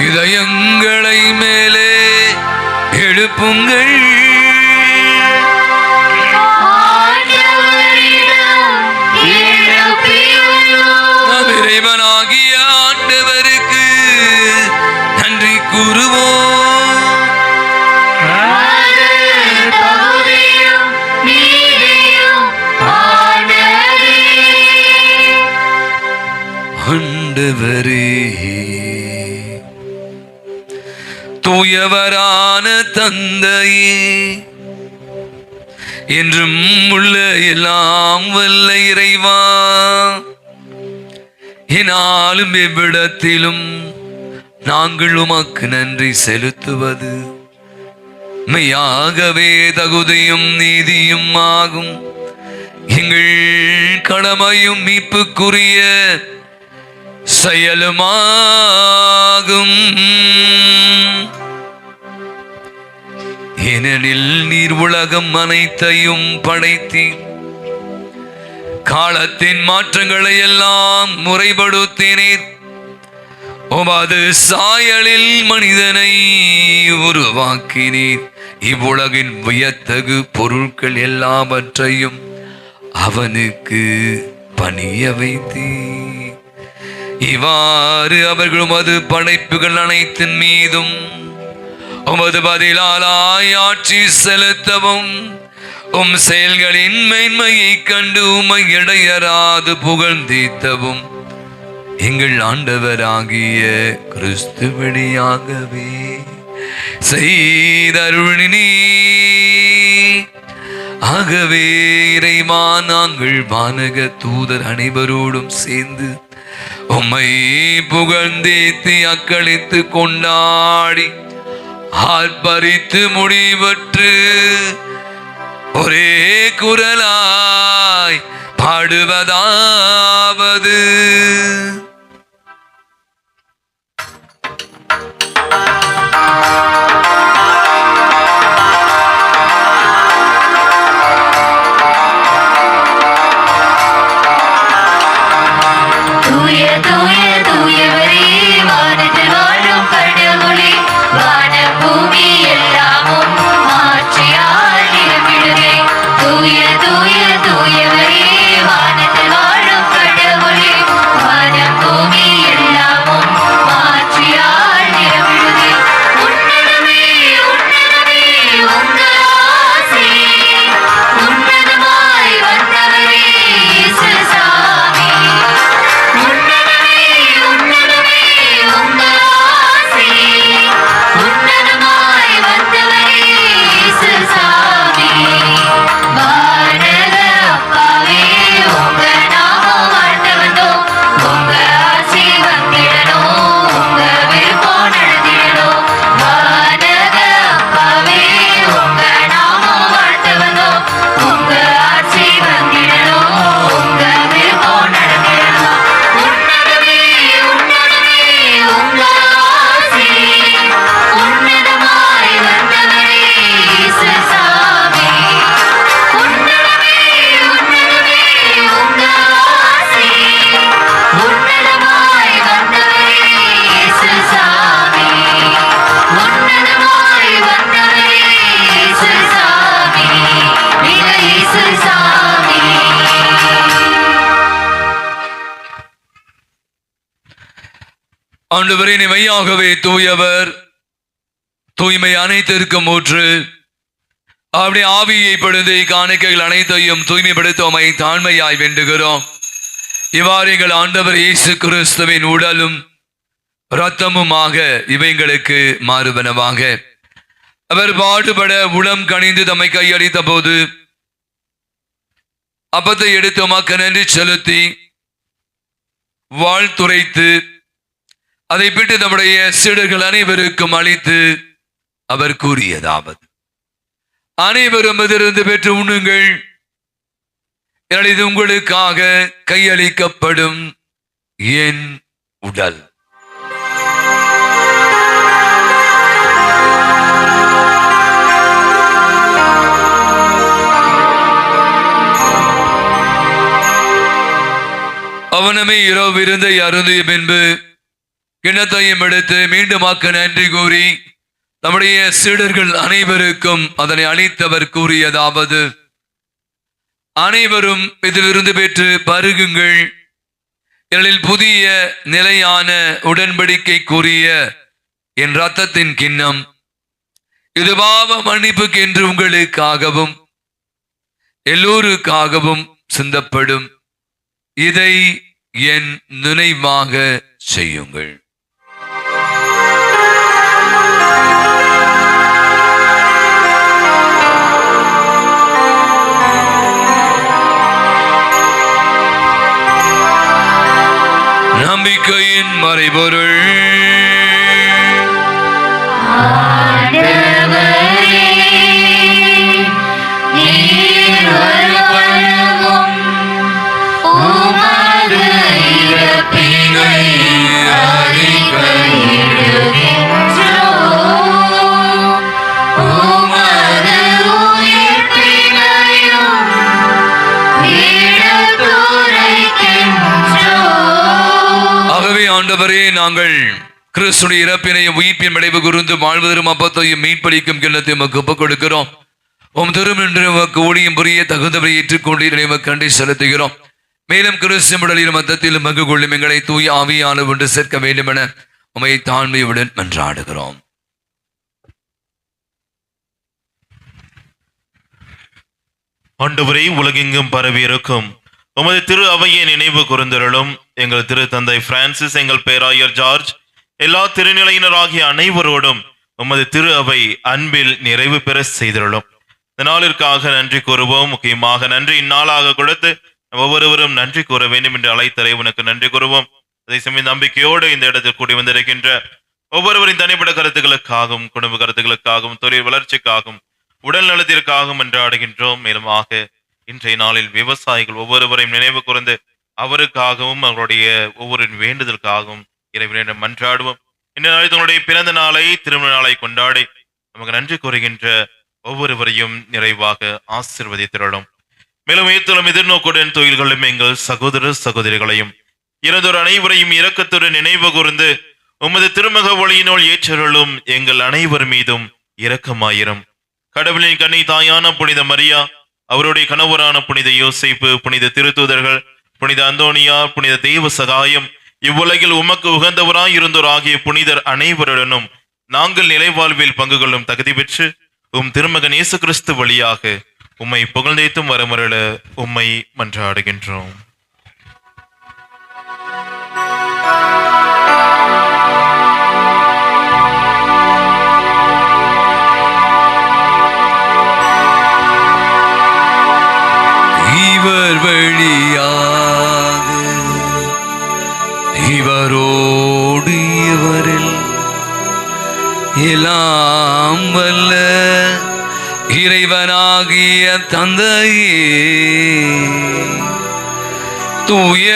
இதயங்களை மேலே எழுப்புங்கள். நம் இறைவனாகிய ஆண்டவருக்கு நன்றி கூறுவோம். ஆண்டவரே, தூயவரான தந்தையே, என்றும் உள்ள எல்லாம் வல்ல இறைவா, என்னாலும் எவ்விடத்திலும் நாங்கள் உமக்கு நன்றி செலுத்துவது மெய்யாகவே தகுதியும் நீதியும் ஆகும். எங்கள் கடமையும் மீட்புக்குரிய செயலுமாகும். ஏனெனில் நீர் உலகம் அனைத்தையும் படைத்தீர், காலத்தின் மாற்றங்களை எல்லாம் முறைப்படுத்தினீர். உமது சாயலில் மனிதனை உருவாக்கினீர். இவ்வுலகின் வியத்தகு பொருட்கள் எல்லாவற்றையும் அவனுக்கு பணிய வைத்தீர். இவ்வாறு அவர்கள் உமது படைப்புகள் அனைத்தின் மீதும் உமது பதிலாலாய் ஆட்சி செலுத்தவும், உம் செயல்களின் மேன்மையை கண்டு உம்மை இடையறாது புகழ்ந்தீத்தவும் எங்கள் ஆண்டவராகிய கிறிஸ்து வழியாகவே செய்தருளினீ. ஆகவே இறைவா, நாங்கள் வானக தூதர் அனைவரோடும் சேர்ந்து உம்மை புகழ்ந்தேத்தி அக்களித்து கொண்டாடி ஆர்ப்பரித்து முடிவற்று ஒரே குரலாய் பாடுவதாவது: தூய தூயவரே, வானத்தில் வாழும் கடவுளே, வானம் ஆண்டவரே நீ மெய்யாகவே தூயவர், தூய்மை அனைத்திற்கும் ஊற்று. அப்படி ஆவியை பொழுது காணிக்கைகள் அனைத்தையும் தூய்மைப்படுத்துவமை தாழ்மையாய் வேண்டுகிறோம். இவ்வாறு எங்கள் ஆண்டவர் இயேசு கிறிஸ்துவின் உடலும் இரத்தமுமாக இவைங்களுக்கு மாறுவனவாக. அவர் பாடுபட உளம் கனிந்து தம்மை கையளித்த போது அப்பத்தை எடுத்து உமக்கு நன்றி செலுத்தி வாழ்த்துரைத்து அதை பிட்டு நம்முடைய சீடர்கள் அனைவருக்கும் அளித்து அவர் கூறியதாவது: அனைவரும் இதிலிருந்து பெற்று உண்ணுங்கள், ஏனெனில் இது உங்களுக்காக கையளிக்கப்படும் என் உடல். அவனமே இரவு விருந்தை அருந்திய பின்பு கிண்ணத்தையும் எடுத்து மீண்டுமாக்க நன்றி கூறி நம்முடைய சீடர்கள் அனைவருக்கும் அதனை அளித்தவர் கூறியதாவது: அனைவரும் இதிலிருந்து பெற்று பருகுங்கள், ஏனெனில் புதிய நிலையான உடன்படிக்கைக்குரிய என் இரத்தத்தின் கிண்ணம், இது பாவ மன்னிப்புக்கு என்று உங்களுக்காகவும் எல்லோருக்காகவும் சிந்தப்படும். இதை என் நினைவாக செய்யுங்கள். நம்பிக்கையின் மறைபொருள். ஆண்டவரே, நாங்கள் கிறிஸ்துடைய இறப்பினையும் உயிர்ப்பின் விளைவு குறிந்து வாழ்வதரும் அப்பத்தையும் மீட்பளிக்கும் கிண்ணத்தையும் ஒப்புக் கொடுக்கிறோம். உம் திருமென்று உமக்கு ஊழியம் புரிய தகுந்தவரை ஏற்றுக்கொண்டு கண்டி செலுத்துகிறோம். மேலும் கிறிஸ்து உடலிலும் மத்தத்திலும் பங்கு கொள்ளும் எங்களை தூய ஆவியான ஒன்று சேர்க்க வேண்டும் என உமை தாழ்மையுடன் மன்றாடுகிறோம். ஆண்டவரே, உலகெங்கும் பரவி இருக்கும் உமது திரு அவையை நினைவு கூர்ந்தருளும். எங்கள் திரு தந்தை பிரான்சிஸ், எங்கள் பேராயர் ஜார்ஜ், எல்லா திருநிலையினராகிய அனைவரோடும் உமது திரு அவை அன்பில் நிறைவு பெற செய்தருளும். இந்த நாளிற்காக நன்றி கூறுவோம். முக்கியமாக நன்றி இந்நாளாக கொடுத்து ஒவ்வொருவரும் நன்றி கூற வேண்டும் என்று அழைத்தலை உனக்கு நன்றி கூறுவோம். அதே சமயம் நம்பிக்கையோடு இந்த இடத்தில் கூடி வந்திருக்கின்ற ஒவ்வொருவரின் தனிப்பட்ட கருத்துக்களுக்காகவும் குடும்ப கருத்துக்களுக்காகவும் தொழில் வளர்ச்சிக்காகவும் உடல் நலத்திற்காகவும் என்றாடுகின்றோம். மேலுமாக இன்றைய நாளில் விவசாயிகள் ஒவ்வொருவரையும் நினைவு கூர்ந்து அவருக்காகவும் அவருடைய ஒவ்வொரு வேண்டுதலுக்காகவும் இறைவனிடம் மன்றாடுவோம். இந்த நாளில் தங்களுடைய பிறந்த நாளை, திருமண நாளை கொண்டாடி நமக்கு நன்றி கூறுகின்ற ஒவ்வொருவரையும் நிறைவாக ஆசீர்வதித்திரளும். மேலும் ஏத்தலும் எதிர்நோக்குடன் தொழில்களும் எங்கள் சகோதர சகோதரிகளையும் இறந்தோர் அனைவரையும் இரக்கத்துடன் நினைவு கூர்ந்து உமது திருமக ஒளியினுள் ஏற்றருளும். எங்கள் அனைவர் மீதும் இரக்கமாயிரும். கடவுளின் கண்ணி தாயான புனித மரியா, அவருடைய கணவரான புனித யோசேப்பு, புனித திருத்தூதர்கள், புனித அந்தோனியா, புனித தெய்வ சகாயம், இவ்வுலகில் உமக்கு உகந்தவராய் இருந்தோர் ஆகிய புனிதர் அனைவருடனும் நாங்கள் நிலைவாழ்வில் பங்கு கொள்ளும் தகுதி பெற்று உம் திருமகன் இயேசு கிறிஸ்து வழியாக உம்மை புகழ்ந்தேத்தும் வரமருள உம்மை மன்றாடுகின்றோம். இவர் வழியாக இவரோடு இவரில் எல்லாம் வல்ல இறைவனாகிய தந்தையே, தூய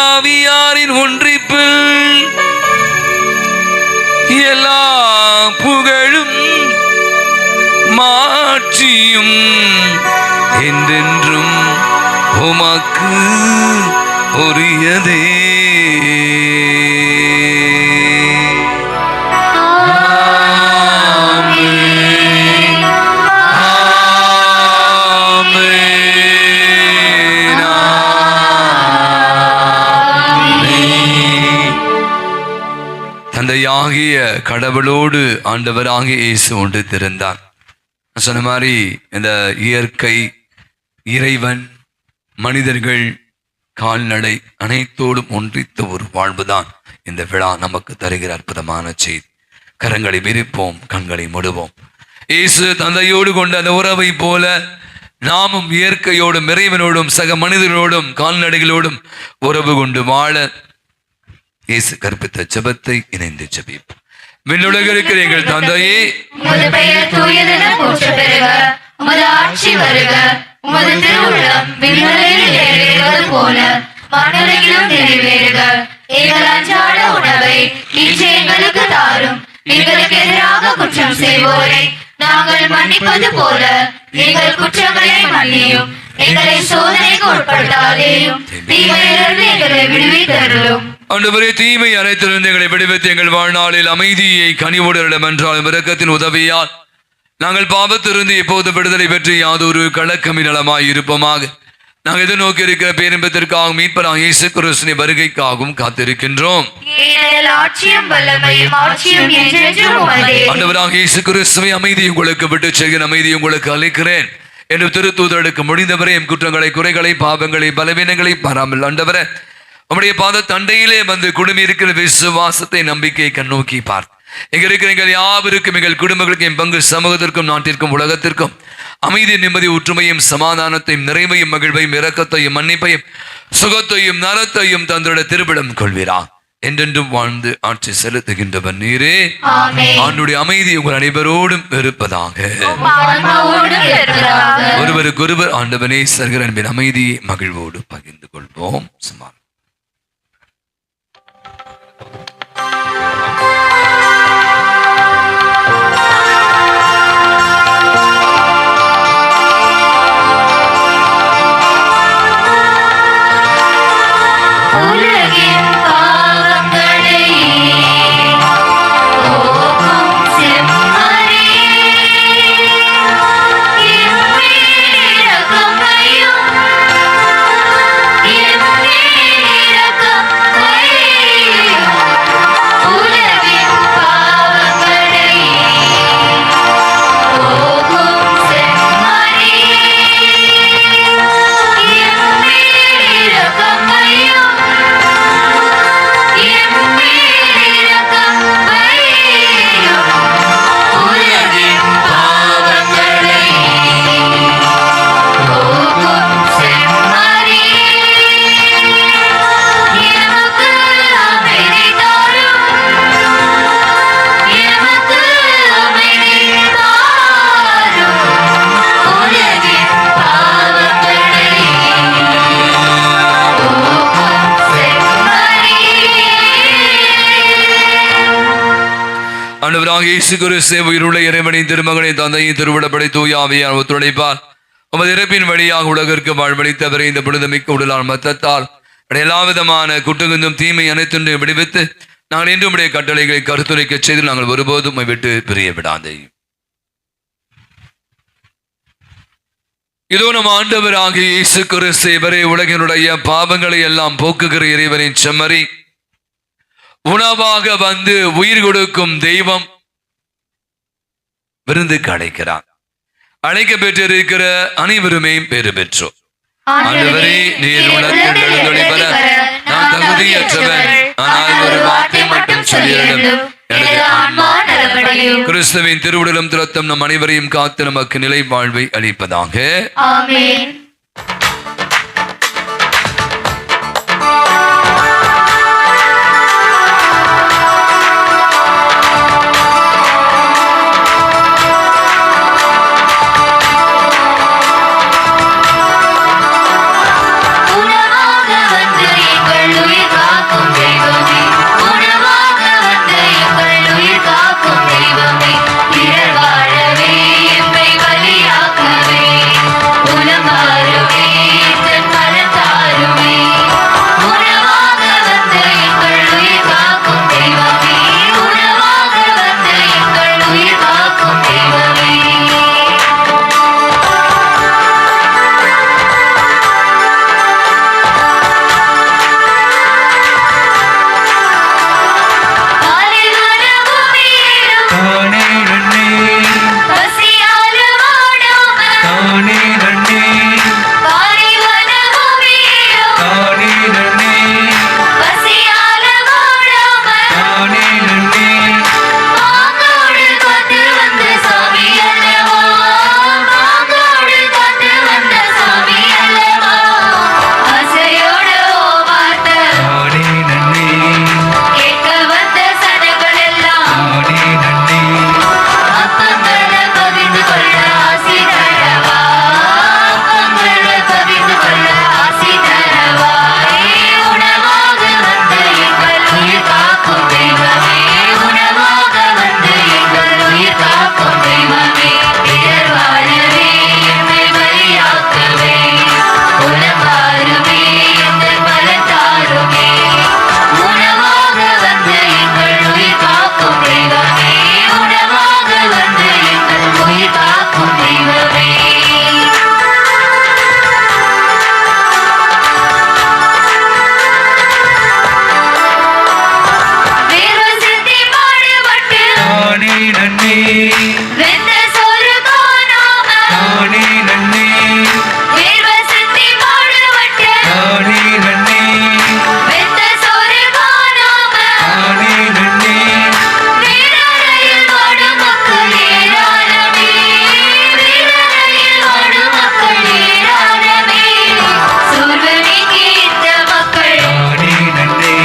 ஆவியாரின் ஒன்றிப்பில் எல்லா புகழும் மாட்சியும் என்றென்றும் உமக்கு உரியதே. கடவுளோடு ஆண்டவராக இயேசு ஒன்றித்திருந்தார். சொன்ன மாதிரி இந்த இயற்கை, இறைவன், மனிதர்கள், கால்நடை அனைத்தோடும் ஒன்றித்த ஒரு வாழ்வுதான் இந்த விழா நமக்கு தருகிற அற்புதமான செய்தி. கரங்களை விரிப்போம், கண்களை மூடுவோம். இயேசு தந்தையோடு கொண்ட அந்த உறவை போல நாமும் இயற்கையோடும், இறைவனோடும், சக மனிதர்களோடும், கால்நடைகளோடும் உறவு கொண்டு வாழ இயேசு கற்பித்த ஜெபத்தை இணைந்து ஜெபிப்போம். விண்ணுலகில் இருக்கிற எங்கள் தந்தையே, உமது பெயர் தூயதென போற்ற பெறுக. உமது ஆட்சி வருக. உமது திருவுள்ளம் விண்ணுலகில் நிறைவேறுவது போல மண்ணுலகிலும் நிறைவேறுக. எங்கள் அன்றாட உணவை இன்று எங்களுக்கு தாரும். எங்களுக்கு எதிராக குற்றம் செய்வோரை நாங்கள் மன்னிப்பது போல எங்கள் குற்றங்களை மன்னியும். எங்களை சோதனைக்கு உட்படுத்தாதேயும், தீமையிலிருந்து எங்களை விடுவித்தருளும். ஆண்டவரே, தீமை அனைத்திலிருந்து எங்களை விடுவித்து எங்கள் வாழ்நாளில் அமைதியை கனிவுடரிடம் என்றாலும் இரக்கத்தின் உதவியால் நாங்கள் பாவத்திலிருந்து எப்போது விடுதலை பெற்று யாதொரு கலக்கமினலமாய் இருப்போமாக. நாங்கள் எதிர்நோக்கி இருக்கிற பேரின்பத்திற்காகவும் மீட்பராக இயேசு கிறிஸ்துவின் வருகைக்காகவும் காத்திருக்கின்றோம். ஆண்டவராக இயேசு கிறிஸ்துவை அமைதி உங்களுக்கு விட்டு செல்கிற அமைதி உங்களுக்கு அளிக்கிறேன் என்று திருத்தூதருக்கு முடிந்தவரை எம் குற்றங்களை, குறைகளை, பாவங்களை, பலவீனங்களை பாராமல் ஆண்டவரே உம்முடைய பாத தண்டையிலே வந்து குடும்பி இருக்கிற விசுவாசத்தை, நம்பிக்கையை கண்ணோக்கி பார்த்து எங்க இருக்கிற எங்கள் யாவருக்கும், எங்கள் குடும்பங்களுக்கு, என் பங்கு சமூகத்திற்கும், நாட்டிற்கும், உலகத்திற்கும் அமைதி, நிம்மதி, ஒற்றுமையும், சமாதானத்தையும், நிறைவையும், மகிழ்வையும், இரக்கத்தையும், மன்னிப்பையும், சுகத்தையும், நலத்தையும் தந்தோட திருவிடம் கொள்வீரா. என்றென்றும் வாழ்ந்து ஆட்சி செலுத்துகின்றவர் நீரே. ஆண்டுடைய அமைதி உங்கள் அனைவரோடும் இருப்பதாக. ஒருவருக்கொருவர் ஆண்டவனே சர்கிற அன்பின் அமைதியை மகிழ்வோடு பகிர்ந்து கொள்வோம். சுமார் இயேசு கிறிஸ்து உயிருள்ள இறைவனின் திருமகனின் தந்தையின் திருவிடப்படை தூய ஆவியார் ஒத்துழைப்பார் உமது இறப்பின் வழியாக உலகிற்கு வாழ்வழித்தவரை இந்த புனிதமிக்க உடலால் மத்தத்தால் எல்லா விதமான குற்றங்குந்தும் தீமை அனைத்து விடுவித்து நாங்கள் இன்று உடைய கட்டளைகளை கருத்துரைக்க செய்து நாங்கள் ஒருபோதும் விட்டு பிரிய விடாதே. இதோ நம் ஆண்டவராக இயேசு கிறிஸ்து இவரே உலகினுடைய பாவங்களை எல்லாம் போக்குகிற இறைவனின் செம்மறி, உணவாக வந்து உயிர் கொடுக்கும் தெய்வம் விருந்துக்கு அழைக்கிறார். அழைக்க பெற்றிருக்கிற அனைவருமே பேறு பெற்றோம். ஆண்டவரே, நீர் உலகத்தில் எழுந்தொழிபர நான் தகுதியற்றவன், ஆனால் ஒரு வார்த்தை மட்டும் சொல்லிவிடும், எனது ஆன்மா நலமடையும். கிறிஸ்துவின் திருவுடலும் திரத்தம் நம் அனைவரையும் காத்து நமக்கு நிலை வாழ்வை அளிப்பதாக. ஆமென். உலமாக வெந்த சோறு காணாம நானே நன்னே வேர்வை சிந்தி பாடுபட்ட நானே நன்னே வெந்த சோறு காணாம நானே நன்னே வீரரையில் வாடும் மக்கள் ஏராளமே வீரரையில் வாடும் மக்கள் ஏராளமே சோர்வு நீங்கி இந்த மக்கள் நானே நன்னே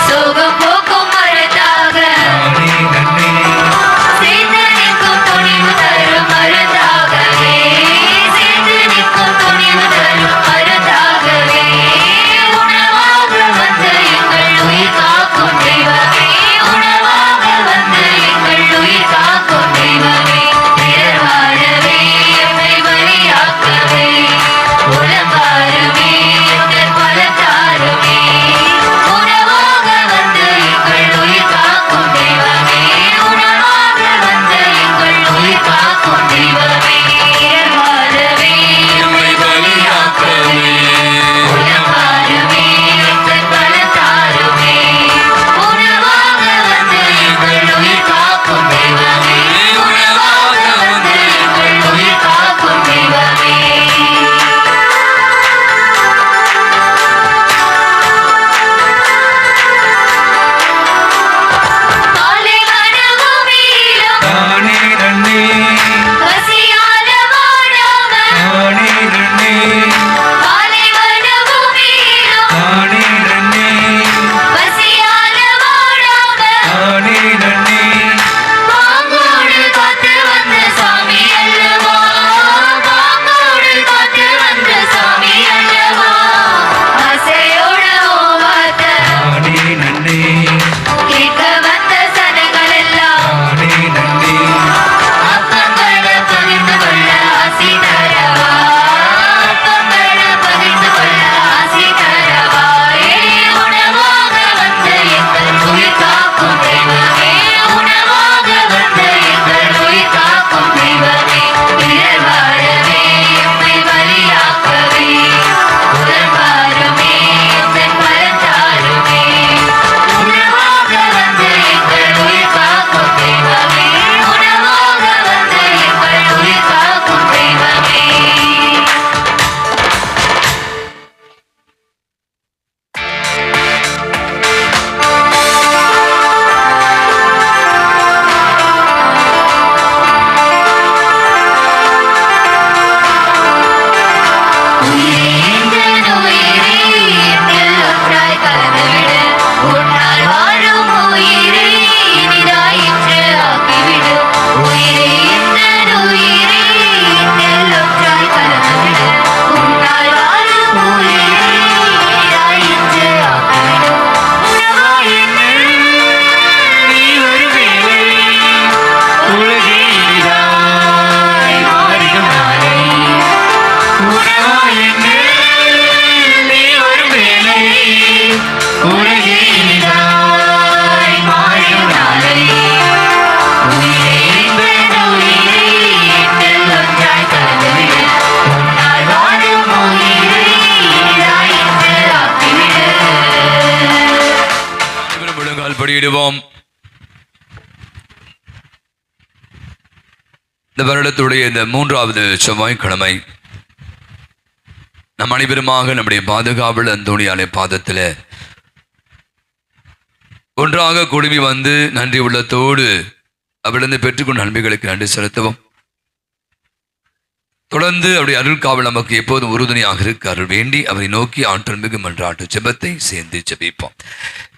சோகம் போக்கும் மருந்தாக நானே நன்னே சேர்ந்து நிற்கும் துணிவு தரும் மருந்தாகவே சேர்ந்து நிற்கும் துணிவு தரும் மருந்தாகவே உணவாக வந்து எங்கள் உயிர் காக்கும் தெய்வமே உணவாக வந்து எங்கள் உயிர் காக்கும் தெய்வமே பிறர் வாழவே எம்மை பலியாக்கவே உலகாருமே எங்கள் பலத்தாருமே உணவாக வந்து எங்கள் உயிர் காக்கும் தெய்வமே உணவாக வந்து எங்கள் உயிர் காக்கும் தெய்வமே பிறர் வாழவே எம்மை பலியாக்கவே உலகாருமே எங்கள் பலத்தாருமே உணவாக வந்து எங்கள் உயிர் காக்கும் தெய்வமே உணவாக வந்து எங்கள் உயிர் காக்கும் தெய்வமே பாலைவனபூமியிலும் நானே நன்னே பசியால வாடாம நானே நன்னே பாலைவனபூமியிலும் நானே நன்னே பசியால வாடாம நானே நன்னே பாங்கோடு காத்து வந்த சாமி அல்லவா பாங்கோடு காத்து வந்த சாமி அல்லவா ஆசையோட ஓவாத நானே நன்னே கேட்க வந்த சனங்கள் எல்லாம் நானே நன்னே அப்பங்களை பகிர்ந்து கொள்ள ஆசி தரவா அப்பங்களை பகிர்ந்து கொள்ள ஆசி தரவா உணவாக வந்து எங்கள் உயிர் காக்கும் தெய்வமே உணவாக வந்து எங்கள் உயிர் காக்கும் தெய்வமே பிறர் வாழவே எம்மை பலியாக்கவே உலகாருமே எங்கள் பலத்தாருமே உணவாக வந்து எங்கள் உயிர் காக்கும் தெய்வமே உணவாக வந்து எங்கள் உயிர் காக்கும் தெய்வமே உயிரே எந்தன் உயிரே என்னில் ஒன்றாய் கலந்துவிடு உன்னால் வாழும் உயிரே இனிதாய் இன்று ஆக்கிவிடு உயிரே எந்தன் உயிரே என்னில் ஒன்றாய் கலந்துவிடு உன்னால் வாழும் உயிரே இனிதாய் இன்று ஆக்கிவிடு உணவாய் என்னில் நீ ஒரு வேளை உலகே இனிதாய் மாறிடும் நாளை உணவாய் என்னில் நீ ஒரு வேளை உலகே இனிதாய் மாறிடும் நாளை உயிரே எந்தன் உயிரே என்னில் ஒன்றாய் கலந்துவிடு உன்னால் வாழும் உயிரே இனிதாய் இன்று ஆக்கிவிடு அனைவரும் முழங்கால் படியிடுவோம். இந்த வருடத்துடைய இந்த 3வது செவ்வாய்க்கிழமை நம் அனைவருமாக நம்முடைய பாதுகாவல் அந்தோணியாலை பாதத்தில் ஒன்றாக குழுமி வந்து நன்றி உள்ளத்தோடு அவளிருந்து பெற்றுக்கொண்ட நன்மைகளுக்கு நன்றி செலுத்துவோம். தொடர்ந்து அவருடைய அருள்காவல் நமக்கு எப்போதும் உறுதுணையாக இருக்க அருள் வேண்டி அவரை நோக்கி ஆற்றல் மிகு மன்றாட்டு ஜெபத்தை சேர்ந்து ஜெபிப்போம்.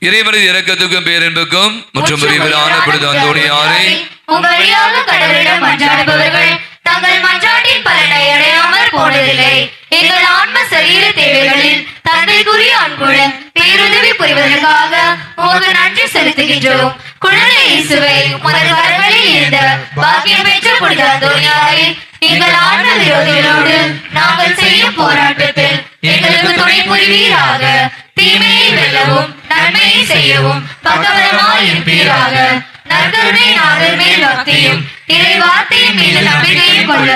இறைவனது இரக்கத்துக்கும் பேரன்புக்கும் மற்றும் விரைவிலான புனித அந்தோணியாரை உம் வழியாக கடவுளிடம் மன்றாடுபவர்கள் தங்கள் மன்றாட்டின் பலனை அடையாமல் போனதில்லை. எங்கள் ஆன்ம சரீர தேவைகளில் தந்தைக்குரிய அன்புடன் பேருதவி புரிவதற்காக உமக்கு நன்றி செலுத்துகின்றோம். குழந்தை இயேசுவை உமது கரங்களில் இருந்த பாக்கியம் பெற்ற புனித அந்தோணியாரை எங்கள் ஆன்ம விரோதிகளோடு நாங்கள் செய்யும் போராட்டத்தில் எங்களுக்கு துணை புரிவீராக. தீமையை வெல்லவும் நன்மையை செய்யவும் பக்கபலமாய் இருப்பீராக. நற்கருணை நாதர் மேல் பக்தியும் இறை வார்த்தையின் மீது நம்பிக்கையும் கொள்ள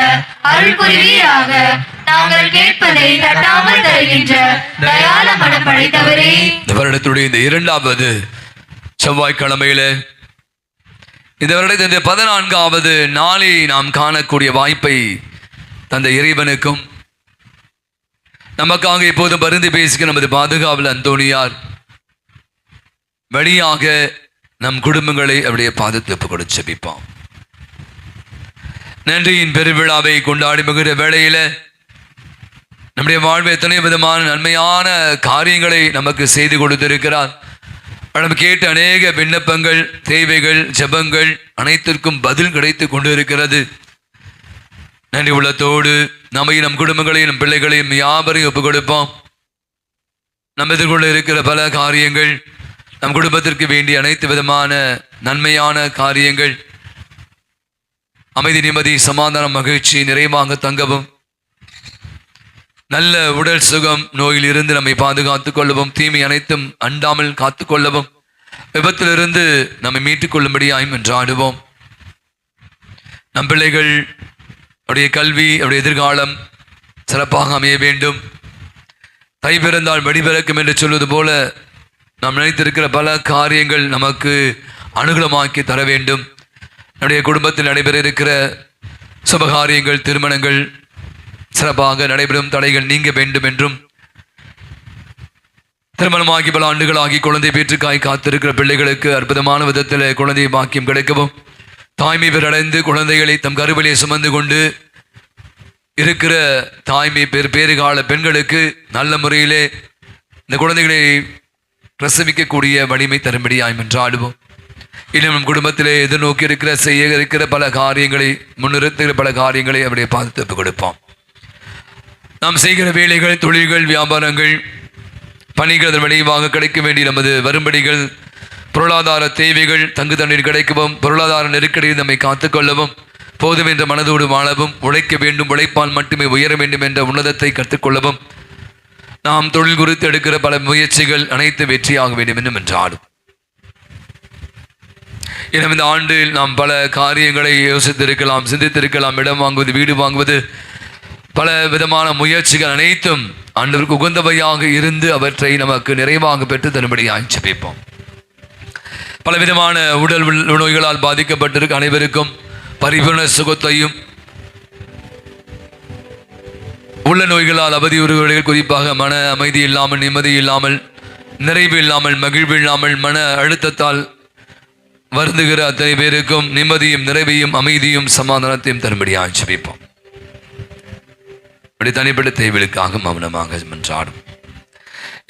அருள் புரிவீராக. நாங்கள் கேட்பதை தட்டாமல் தருகின்ற தயால மனம் படைத்தவரே, இந்த வருடத்துடைய இந்த 2வது செவ்வாய்க்கிழமையில இந்த வருடத்தின் 14வது நாளை நாம் காணக்கூடிய வாய்ப்பை தந்த இறைவனுக்கும் நமக்காக இப்போதும் பரிந்து பேசுகிற நமது பாதுகாவலர் அந்தோணியார் வழியாக நம் குடும்பங்களை அப்படியே பாதத்தில் ஒப்புக் கொடுத்து ஜெபிப்போம். நன்றியின் பெருவிழாவை கொண்டாடி மகிழ்கிற வேளையில நம்முடைய வாழ்வு எத்தனை விதமான நன்மையான காரியங்களை நமக்கு செய்து கொடுத்திருக்கிறார். நம்ம கேட்ட அநேக விண்ணப்பங்கள், தேவைகள், ஜெபங்கள் அனைத்திற்கும் பதில் கிடைத்து கொண்டு இருக்கிறது. நன்றி உள்ளத்தோடு நம்மையும் நம் குடும்பங்களையும் நம் பிள்ளைகளையும் யாவரையும் ஒப்புக் கொடுப்போம். நம்ம எதிர்கொள்ள இருக்கிற பல காரியங்கள், நம் குடும்பத்திற்கு வேண்டிய அனைத்து விதமான நன்மையான காரியங்கள், அமைதி, நிம்மதி, சமாதானம், மகிழ்ச்சி நிறைவாக தங்கவும், நல்ல உடல் சுகம், நோயில் இருந்து நம்மை பாதுகாத்துக் கொள்ளவும், தீமை அனைத்தும் அண்டாமல் காத்துக்கொள்ளவும், விபத்திலிருந்து நம்மை மீட்டுக் கொள்ளும்படியாயும் என்றாடுவோம். நம் பிள்ளைகள் அவருடைய கல்வி, அவருடைய எதிர்காலம் சிறப்பாக அமைய வேண்டும். தை பிறந்தால் வழி பிறக்கும் என்று சொல்வது போல நாம் நினைத்திருக்கிற பல காரியங்கள் நமக்கு அனுகூலமாக்கி தர வேண்டும். நம்முடைய குடும்பத்தில் நடைபெற இருக்கிற சுபகாரியங்கள், திருமணங்கள் சிறப்பாக நடைபெறும், தடைகள் நீங்க வேண்டும் என்றும், திருமணமாகி பல ஆண்டுகளாகி குழந்தை பேற்றுக்காய் காத்திருக்கிற பிள்ளைகளுக்கு அற்புதமான விதத்தில் குழந்தை பாக்கியம் கிடைக்கவும், தாய்மை பெறடைந்து குழந்தைகளை தம் கருவிலே சுமந்து கொண்டு இருக்கிற தாய்மை பேறுகால பெண்களுக்கு நல்ல முறையிலே இந்த குழந்தைகளை பிரசவிக்கக்கூடிய வலிமை தரும்படியாய் என்றாடுவோம். இன்னும் நம் குடும்பத்திலே எதிர்நோக்கி இருக்கிற செய்ய இருக்கிற பல காரியங்களை, முன்னிறுத்துகிற பல காரியங்களை அவருடைய பாதுகாப்பு கொடுப்போம். நாம் செய்கிற வேலைகள், தொழில்கள், வியாபாரங்கள், பணிகள் அதன் விளைவாக கிடைக்க வேண்டிய நமது வரும்படிகள், பொருளாதார தேவைகள் தங்கு தண்ணீர் கிடைக்கவும், பொருளாதார நெருக்கடியில் நம்மை காத்துக்கொள்ளவும், போதும் என்ற மனதோடு வாழவும், உழைக்க வேண்டும், உழைப்பால் மட்டுமே உயர வேண்டும் என்ற உன்னதத்தை கற்றுக்கொள்ளவும், நாம் தொழில் குறித்து எடுக்கிற பல முயற்சிகள் அனைத்து வெற்றியாக வேண்டும் என்னும் என்றாடும். எனவே இந்த ஆண்டில் நாம் பல காரியங்களை யோசித்திருக்கலாம், சிந்தித்திருக்கலாம். இடம் வாங்குவது, வீடு வாங்குவது, பல விதமான முயற்சிகள் அனைத்தும் ஆண்டவருக்கு உகந்தவையாக இருந்து அவற்றை நமக்கு நிறைவாக பெற்று தரும்படியாக ஜெபிப்போம். பலவிதமான உடல் நோய்களால் பாதிக்கப்பட்டிருக்க அனைவருக்கும் பரிபூர்ண சுகத்தையும், உள்ள நோய்களால் அவதியுறுவர்கள், குறிப்பாக மன அமைதி இல்லாமல், நிம்மதி இல்லாமல், நிறைவு இல்லாமல், மகிழ்வு இல்லாமல், மன அழுத்தத்தால் வருந்துகிற அத்தனை பேருக்கும் நிம்மதியும், நிறைவையும், அமைதியும், சமாதானத்தையும் தரும்படியாக ஜெபிப்போம். அப்படி தனிப்பட்ட தேவைகளுக்காக மௌனமாக மன்றாடும்.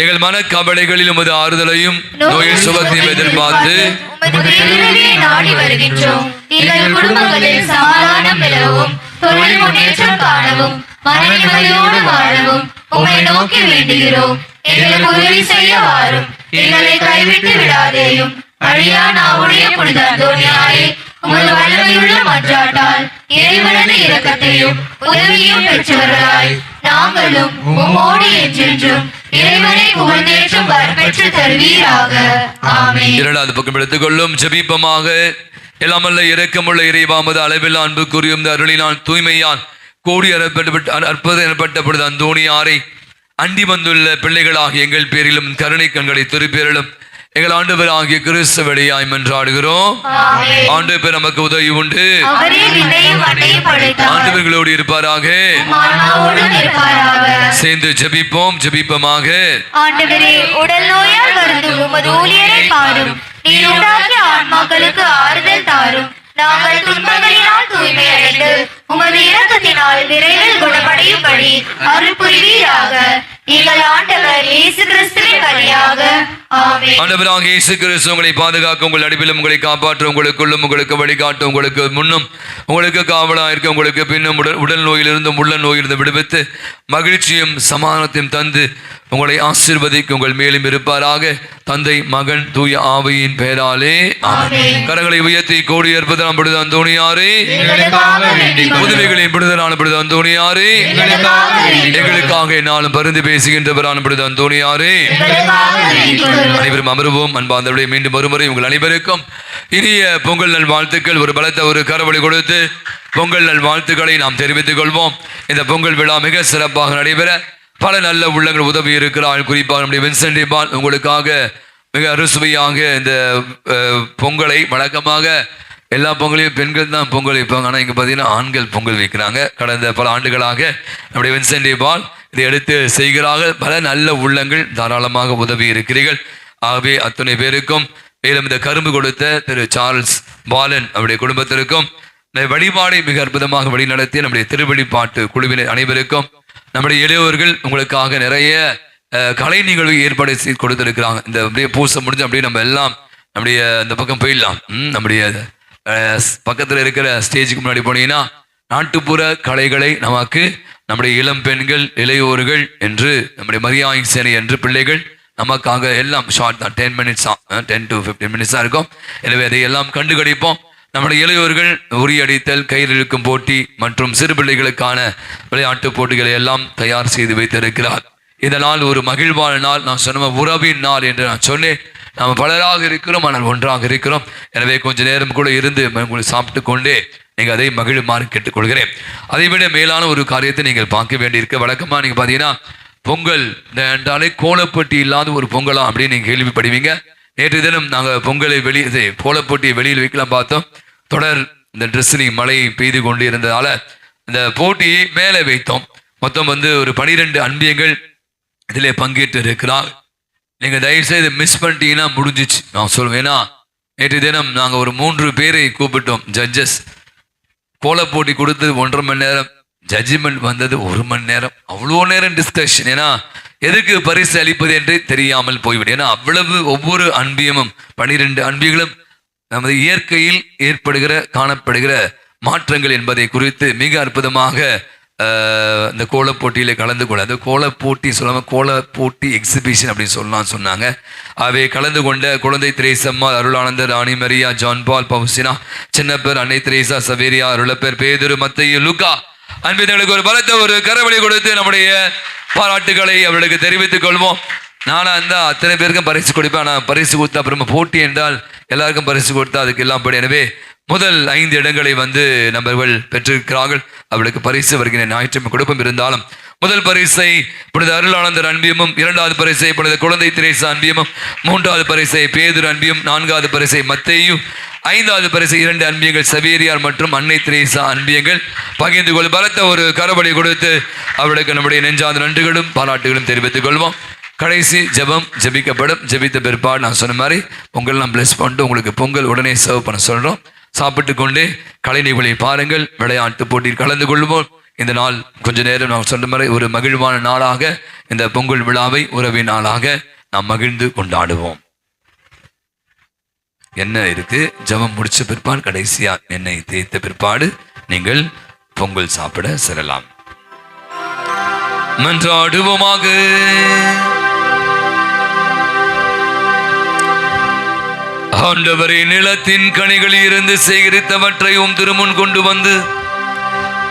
எங்கள் மன கவலைகளில் உமது ஆறுதலையும் நோயின் சுகத்தையும் எதிர்பார்த்து உமது பேருதவியை நாடி வருகின்றோம். எங்கள் குடும்பங்களில் சமாதானம் நிலவும், தொழில் முன்னேற்றம் காணவும், மன நிம்மதியோடு வாழவும் உம்மை நோக்கி வேண்டுகிறோம். எங்களுக்கு உதவி செய்ய வாரும், எங்களை கைவிட்டு விடாதேயும். அழியா நாவுடைய புனித அந்தோணியாரே, உமது வல்லமையுள்ள மன்றாட்டால் இறைவனது இரக்கத்தையும் உதவியும் பெற்றவர்களாய் நாங்களும் உம்மோடு என்றென்றும் இறைவனை புகழ்ந்தேற்றும் வரப்பெற்று தருவீராக. ஆமென். இரண்டாவது பக்கம் எடுத்துக்கொள்ளும். ஜெபிப்பமாக. எல்லாமல்ல இரக்கமுள்ள இறைவாமது அளவில் அன்புக்குரியும் இந்த அருளினால் தூய்மையால் கோடி அற்புதம் எனப்பட்ட பொழுது அந்தோணியாரை அண்டி வந்துள்ள பிள்ளைகளாக எங்கள் பேரிலும் கருணை கண்களை திருப்பேரிலும் எங்கள் ஆண்டவர் ஆகிய கிறிஸ்து வழியாய் மன்றாடுகிறோம். ஆண்டவர் நமக்கு உதவி உண்டு, ஆண்டவர்களோடு இருப்பாராக. சேர்ந்து ஜெபிப்போம். ஜெபிப்பமாக. ஆண்டவரே, உடல் நோயால் வருந்தும் உமது ஊழியரை பாரும். நீர் உண்டாக்கிய ஆன்மாக்களுக்கு ஆறுதல் தாரும். நாங்கள் துன்பங்களினால் தூய்மை அடைந்து உமது இரக்கத்தினால் விரைவில் குணமடையும்படி அருள் புரிவீராக. எங்கள் ஆண்டவர் இயேசு கிறிஸ்துவின் வழியாக. ஆமென். ஆண்டவராகிய இயேசு கிறிஸ்து உங்களை பாதுகாக்க, உங்கள் அடிப்பிலும் உங்களை காப்பாற்ற, உங்களுக்குள்ளும் உங்களுக்கு வழிகாட்ட, உங்களுக்கு முன்னும் உங்களுக்கு காவலாக இருக்க, உங்களுக்கு பின்னும் உடல் நோயிலிருந்தும் உள்ள நோயிலிருந்து விடுவித்து மகிழ்ச்சியும் சமாதானத்தையும் தந்து உங்களை ஆசீர்வதிக்க உங்கள் மேலும் இருப்பாராக. தந்தை, மகன், தூய ஆவியின் பெயராலே ஆமென். கரங்களை உயர்த்தி கோடி ஏற்பதான பொழுது அந்தோணியாரே, புதுமைகளின் விடுதலான பொழுது அந்தோணியாரே, எங்களுக்காக என்னாலும் பருந்து பேசுகின்றவரான பொழுது அந்தோணியாரே, அனைவரும் அமருவோம். அன்பார்ந்தவர்களே, மீண்டும் ஒருமுறை உங்கள் அனைவருக்கும் இனிய பொங்கல் நல் வாழ்த்துக்கள். ஒரு பலத்த ஒரு கரவொலி கொடுத்து பொங்கல் நல் வாழ்த்துக்களை நாம் தெரிவித்துக் கொள்வோம். இந்த பொங்கல் விழா மிக சிறப்பாக நடைபெற பல நல்ல உள்ளங்கள் உதவி இருக்கிறார்கள். குறிப்பாக நம்முடைய வின்சென்ட் பால் உங்களுக்காக மிக அறுசுவையாக இந்த பொங்கலை வழக்கமாக எல்லா பொங்கலையும் பெண்கள் தான் பொங்கல் வைப்பாங்க. ஆனால் இங்கே பார்த்தீங்கன்னா ஆண்கள் பொங்கல் வைக்கிறாங்க. கடந்த பல ஆண்டுகளாக நம்முடைய வின்சென்ட் பால் இதை எடுத்து செய்கிறார்கள். பல நல்ல உள்ளங்கள் தாராளமாக உதவி இருக்கிறீர்கள். ஆகவே அத்தனை பேருக்கும், மேலும் இந்த கரும்பு கொடுத்த திரு சார்ல்ஸ் பாலன் அவருடைய குடும்பத்திற்கும், இந்த வழிபாடை மிக அற்புதமாக வழி நடத்திய நம்முடைய திருவழிபாட்டு குழுவினர் அனைவருக்கும், நம்முடைய இளையோர்கள் உங்களுக்காக நிறைய கலை நிகழ்வு ஏற்பாடு செய்து கொடுத்திருக்கிறாங்க. இந்த அப்படியே பூசை முடிஞ்சு அப்படியே நம்ம எல்லாம் நம்முடைய இந்த பக்கம் போயிடலாம். நம்முடைய பக்கத்தில் இருக்கிற ஸ்டேஜுக்கு முன்னாடி போனீங்கன்னா நாட்டுப்புற கலைகளை நமக்கு நம்முடைய இளம் பெண்கள், இளையோர்கள் என்று, நம்முடைய மரியாதை சேனை என்று பிள்ளைகள் நமக்காக எல்லாம் ஷார்ட் தான், 10 மினிட்ஸ் தான், 10 to 15 மினிட்ஸ் தான் இருக்கும். எனவே அதை எல்லாம் கண்டுகளிப்போம். நம்முடைய இளையோர்கள் உரியடித்தல், கயிறு இழுக்கும் போட்டி மற்றும் சிறு பிள்ளைகளுக்கான விளையாட்டு போட்டிகளை எல்லாம் தயார் செய்து வைத்திருக்கிறார். இதனால் ஒரு மகிழ்வான நாள், நான் சொன்ன உறவின் நாள் என்று நான் சொன்னேன். நாம் பலராக இருக்கிறோம், ஆனால் ஒன்றாக இருக்கிறோம். எனவே கொஞ்ச நேரம் கூட இருந்து உங்களை சாப்பிட்டு கொண்டே நீங்கள் அதை மகிழுமாறு கேட்டுக்கொள்கிறேன். அதை விட மேலான ஒரு காரியத்தை நீங்கள் பார்க்க வேண்டியிருக்க, வழக்கமாக நீங்கள் பார்த்தீங்கன்னா பொங்கல் என்றாலே கோலப்பட்டி இல்லாத ஒரு பொங்கலா அப்படின்னு நீங்கள் கேள்விப்படுவீங்க. நேற்று தினம் நாங்கள் பொங்கலை வெளியே கோலப்பட்டியை வெளியில் வைக்கலாம் பார்த்தோம். தொடர் இந்த ட்ரெஸ்ஸிங் மழை பெய்து கொண்டு இருந்ததால இந்த போட்டியை மேலே வைத்தோம். மொத்தம் ஒரு 12 அன்பியங்கள் இதிலே பங்கேற்று இருக்கிறார். நீங்கள் தயவுசெய்து மிஸ் பண்ணிட்டீங்கன்னா முடிஞ்சிச்சு. நான் சொல்லுவேன், ஏன்னா நேற்று தினம் நாங்கள் ஒரு 3 பேரை கூப்பிட்டோம் ஜட்ஜஸ். கோலப்போட்டி கொடுத்தது 1.5 மணி நேரம், ஜட்ஜ்மெண்ட் வந்தது 1 மணி நேரம். அவ்வளோ நேரம் டிஸ்கஷன். ஏன்னா எதுக்கு பரிசு அளிப்பது என்று தெரியாமல் போய்விடும். ஏன்னா அவ்வளவு ஒவ்வொரு அன்பியமும் 12 அன்பியங்களும் நமது இயற்கையில் ஏற்படுகிற காணப்படுகிற மாற்றங்கள் என்பதை குறித்து மிக அற்புதமாக இந்த கோலப்போட்டியில கலந்து கொள்ள, அந்த கோலப்போட்டி சொல்லாம கோலப்போட்டி எக்ஸிபிஷன் அப்படின்னு சொல்லலாம் சொன்னாங்க. அவை கலந்து கொண்ட குழந்தை திரேசம்மா, அருளானந்தர், ராணி மரியா, ஜான் பால், பவுசினா, சின்னப்பர், அன்னை திரேசா, சவேரியா, அருளப்பர், பேதுரு, மத்தையு, லூக்கா அன்பிதங்களுக்கு ஒரு பலத்த ஒரு கரவழி கொடுத்து நம்முடைய பாராட்டுகளை அவர்களுக்கு தெரிவித்துக் கொள்வோம். நானும் அந்த அத்தனை பேருக்கும் பரிசு கொடுப்பேன். ஆனால் பரிசு கொடுத்தா அப்புறமா போட்டி என்றால் எல்லாருக்கும் பரிசு கொடுத்தா அதுக்கு எல்லாம் படி. எனவே முதல் 5 இடங்களை நபர்கள் பெற்றிருக்கிறார்கள். அவளுக்கு பரிசு வருகிற ஞாயிற்றுமை கொடுப்பும். இருந்தாலும் முதல் பரிசை புனித அருளானந்தர் அன்பியமும், 2வது பரிசை புனித குழந்தை திரேசா அன்பியமும், 3வது பரிசை பேதுரு அன்பியும், 4வது பரிசை மத்தேயு, 5வது பரிசை 2 அன்பியங்கள் சவேரியார் மற்றும் அன்னை திரேசா அன்பியங்கள் பகிர்ந்து கொள் பலத்த ஒரு கரவழி கொடுத்து அவளுக்கு நம்முடைய நெஞ்சாத நன்றிகளும் பாராட்டுகளும் தெரிவித்துக் கொள்வோம். கடைசி ஜெபம் ஜெபிக்கப்படும். ஜெபித்த பிற்பாடு நான் சொன்ன மாதிரி பொங்கல்லாம் பிளஸ் பண்ணிட்டு உங்களுக்கு பொங்கல் உடனே சர்வ் பண்ண சொல்கிறோம். சாப்பிட்டு கொண்டே கலை நிகழ்வை பாருங்கள். விளையாட்டு போட்டியில் கலந்து கொள்வோம். இந்த நாள் கொஞ்ச நேரம் நான் சொன்ன மாதிரி ஒரு மகிழ்வான நாளாக, இந்த பொங்கல் விழாவை உறவின் நாளாக நாம் மகிழ்ந்து கொண்டாடுவோம். என்ன இருக்கு, ஜெபம் முடிச்ச பிற்பாடு கடைசியா எண்ணெய் தேய்த்த பிற்பாடு நீங்கள் பொங்கல் சாப்பிட செல்லலாம். மன்றாடுவோமாக. ஆண்டவரே, நிலத்தின் கனிகளில் இருந்து சேகரித்தவற்றையும் திருமுன் கொண்டு வந்து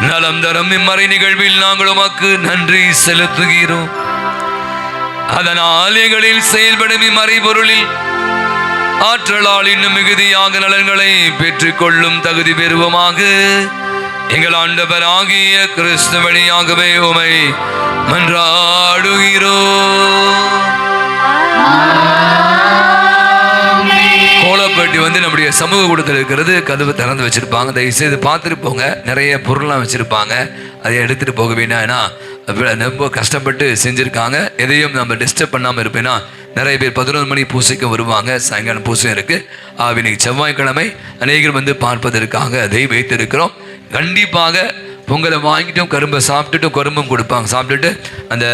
நலம் தரும் இம்மறை நிகழ்வில் நாங்கள் உமக்கு நன்றி செலுத்துகிறோம். அதனால் எங்களில் செயல்படும் இம்மறை பொருளில் ஆற்றலால் இன்னும் மிகுதியாக நலன்களை பெற்றுக் கொள்ளும் தகுதி பெறுவோமாக. எங்கள் ஆண்டவர் ஆகிய கிறிஸ்து வழியாகவே உமை மன்றாடுகிறோம். கோலப்பட்டி நம்முடைய சமூக கூடத்தில் இருக்கிறது. கதவு திறந்து வச்சிருப்பாங்க. தயவுசெய்து பார்த்துட்டு போங்க. நிறைய பொருள்லாம் வச்சிருப்பாங்க. அதை எடுத்துட்டு போக வேண்டாம். ஏன்னா ரொம்ப கஷ்டப்பட்டு செஞ்சிருக்காங்க. எதையும் நம்ம டிஸ்டர்ப் பண்ணாமல் இருப்பேன்னா நிறைய பேர் 11 மணி பூசைக்கு வருவாங்க. சாயங்காலம் பூசை இருக்கு. இன்னைக்கு செவ்வாய்க்கிழமை அநேகர் பார்ப்பதற்காக அதை வைத்திருக்கிறோம். கண்டிப்பாக பொங்கலை வாங்கிட்டும் கரும்பை சாப்பிட்டுட்டும் கரும்பும் கொடுப்பாங்க. சாப்பிட்டுட்டு அந்த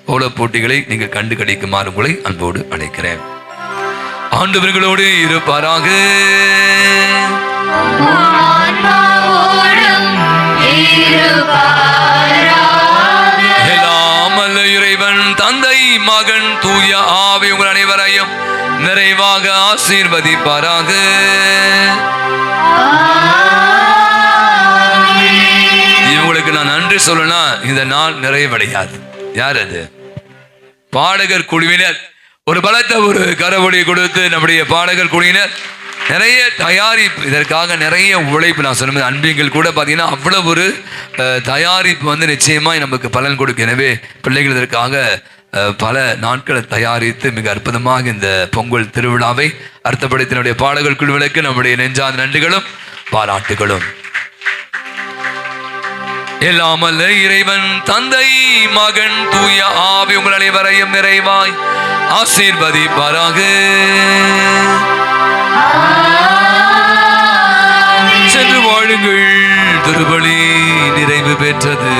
கோல போட்டிகளை நீங்கள் கண்டு கிடைக்குமாறு உங்களை அன்போடு அழைக்கிறேன். ஆண்டவர்களோடு இருப்பாராக. எல்லாம் வல்ல இறைவன் தந்தை, மகன், தூய ஆவி உங்கள் அனைவரையும் நிறைவாக ஆசீர்வதிப்பாராக. இவங்களுக்கு நான் நன்றி சொல்லணும். இந்த நாள் நிறைவடையாது. யார் அது? பாடகர் குழுவினர் ஒரு பலத்த ஒரு கரவொலி கொடுத்து நம்முடைய பாடகர் குழுவினர் நிறைய தயாரிப்பு, இதற்காக நிறைய உழைப்பு. நான் சொன்ன அன்பியங்கள் கூட பார்த்தீங்கன்னா அவ்வளோ ஒரு தயாரிப்பு நிச்சயமாக நமக்கு பலன் கொடுக்கும். எனவே பிள்ளைகள் இதற்காக பல நாட்களை தயாரித்து மிக அற்புதமாக இந்த பொங்கல் திருவிழாவை அர்த்தப்படுத்தினுடைய பாடகர் குழுவிற்கு நம்முடைய நெஞ்சார்ந்த நன்றிகளும் பாராட்டுகளும். எல்லாம் அல்ல இறைவன் தந்தை மகன் தூய ஆவி உங்கள் அனைவரையும் நிறைவாய் ஆசீர்வதிப்பாராக. சென்று வாழுங்கள், திருப்பலி நிறைவு பெற்றது.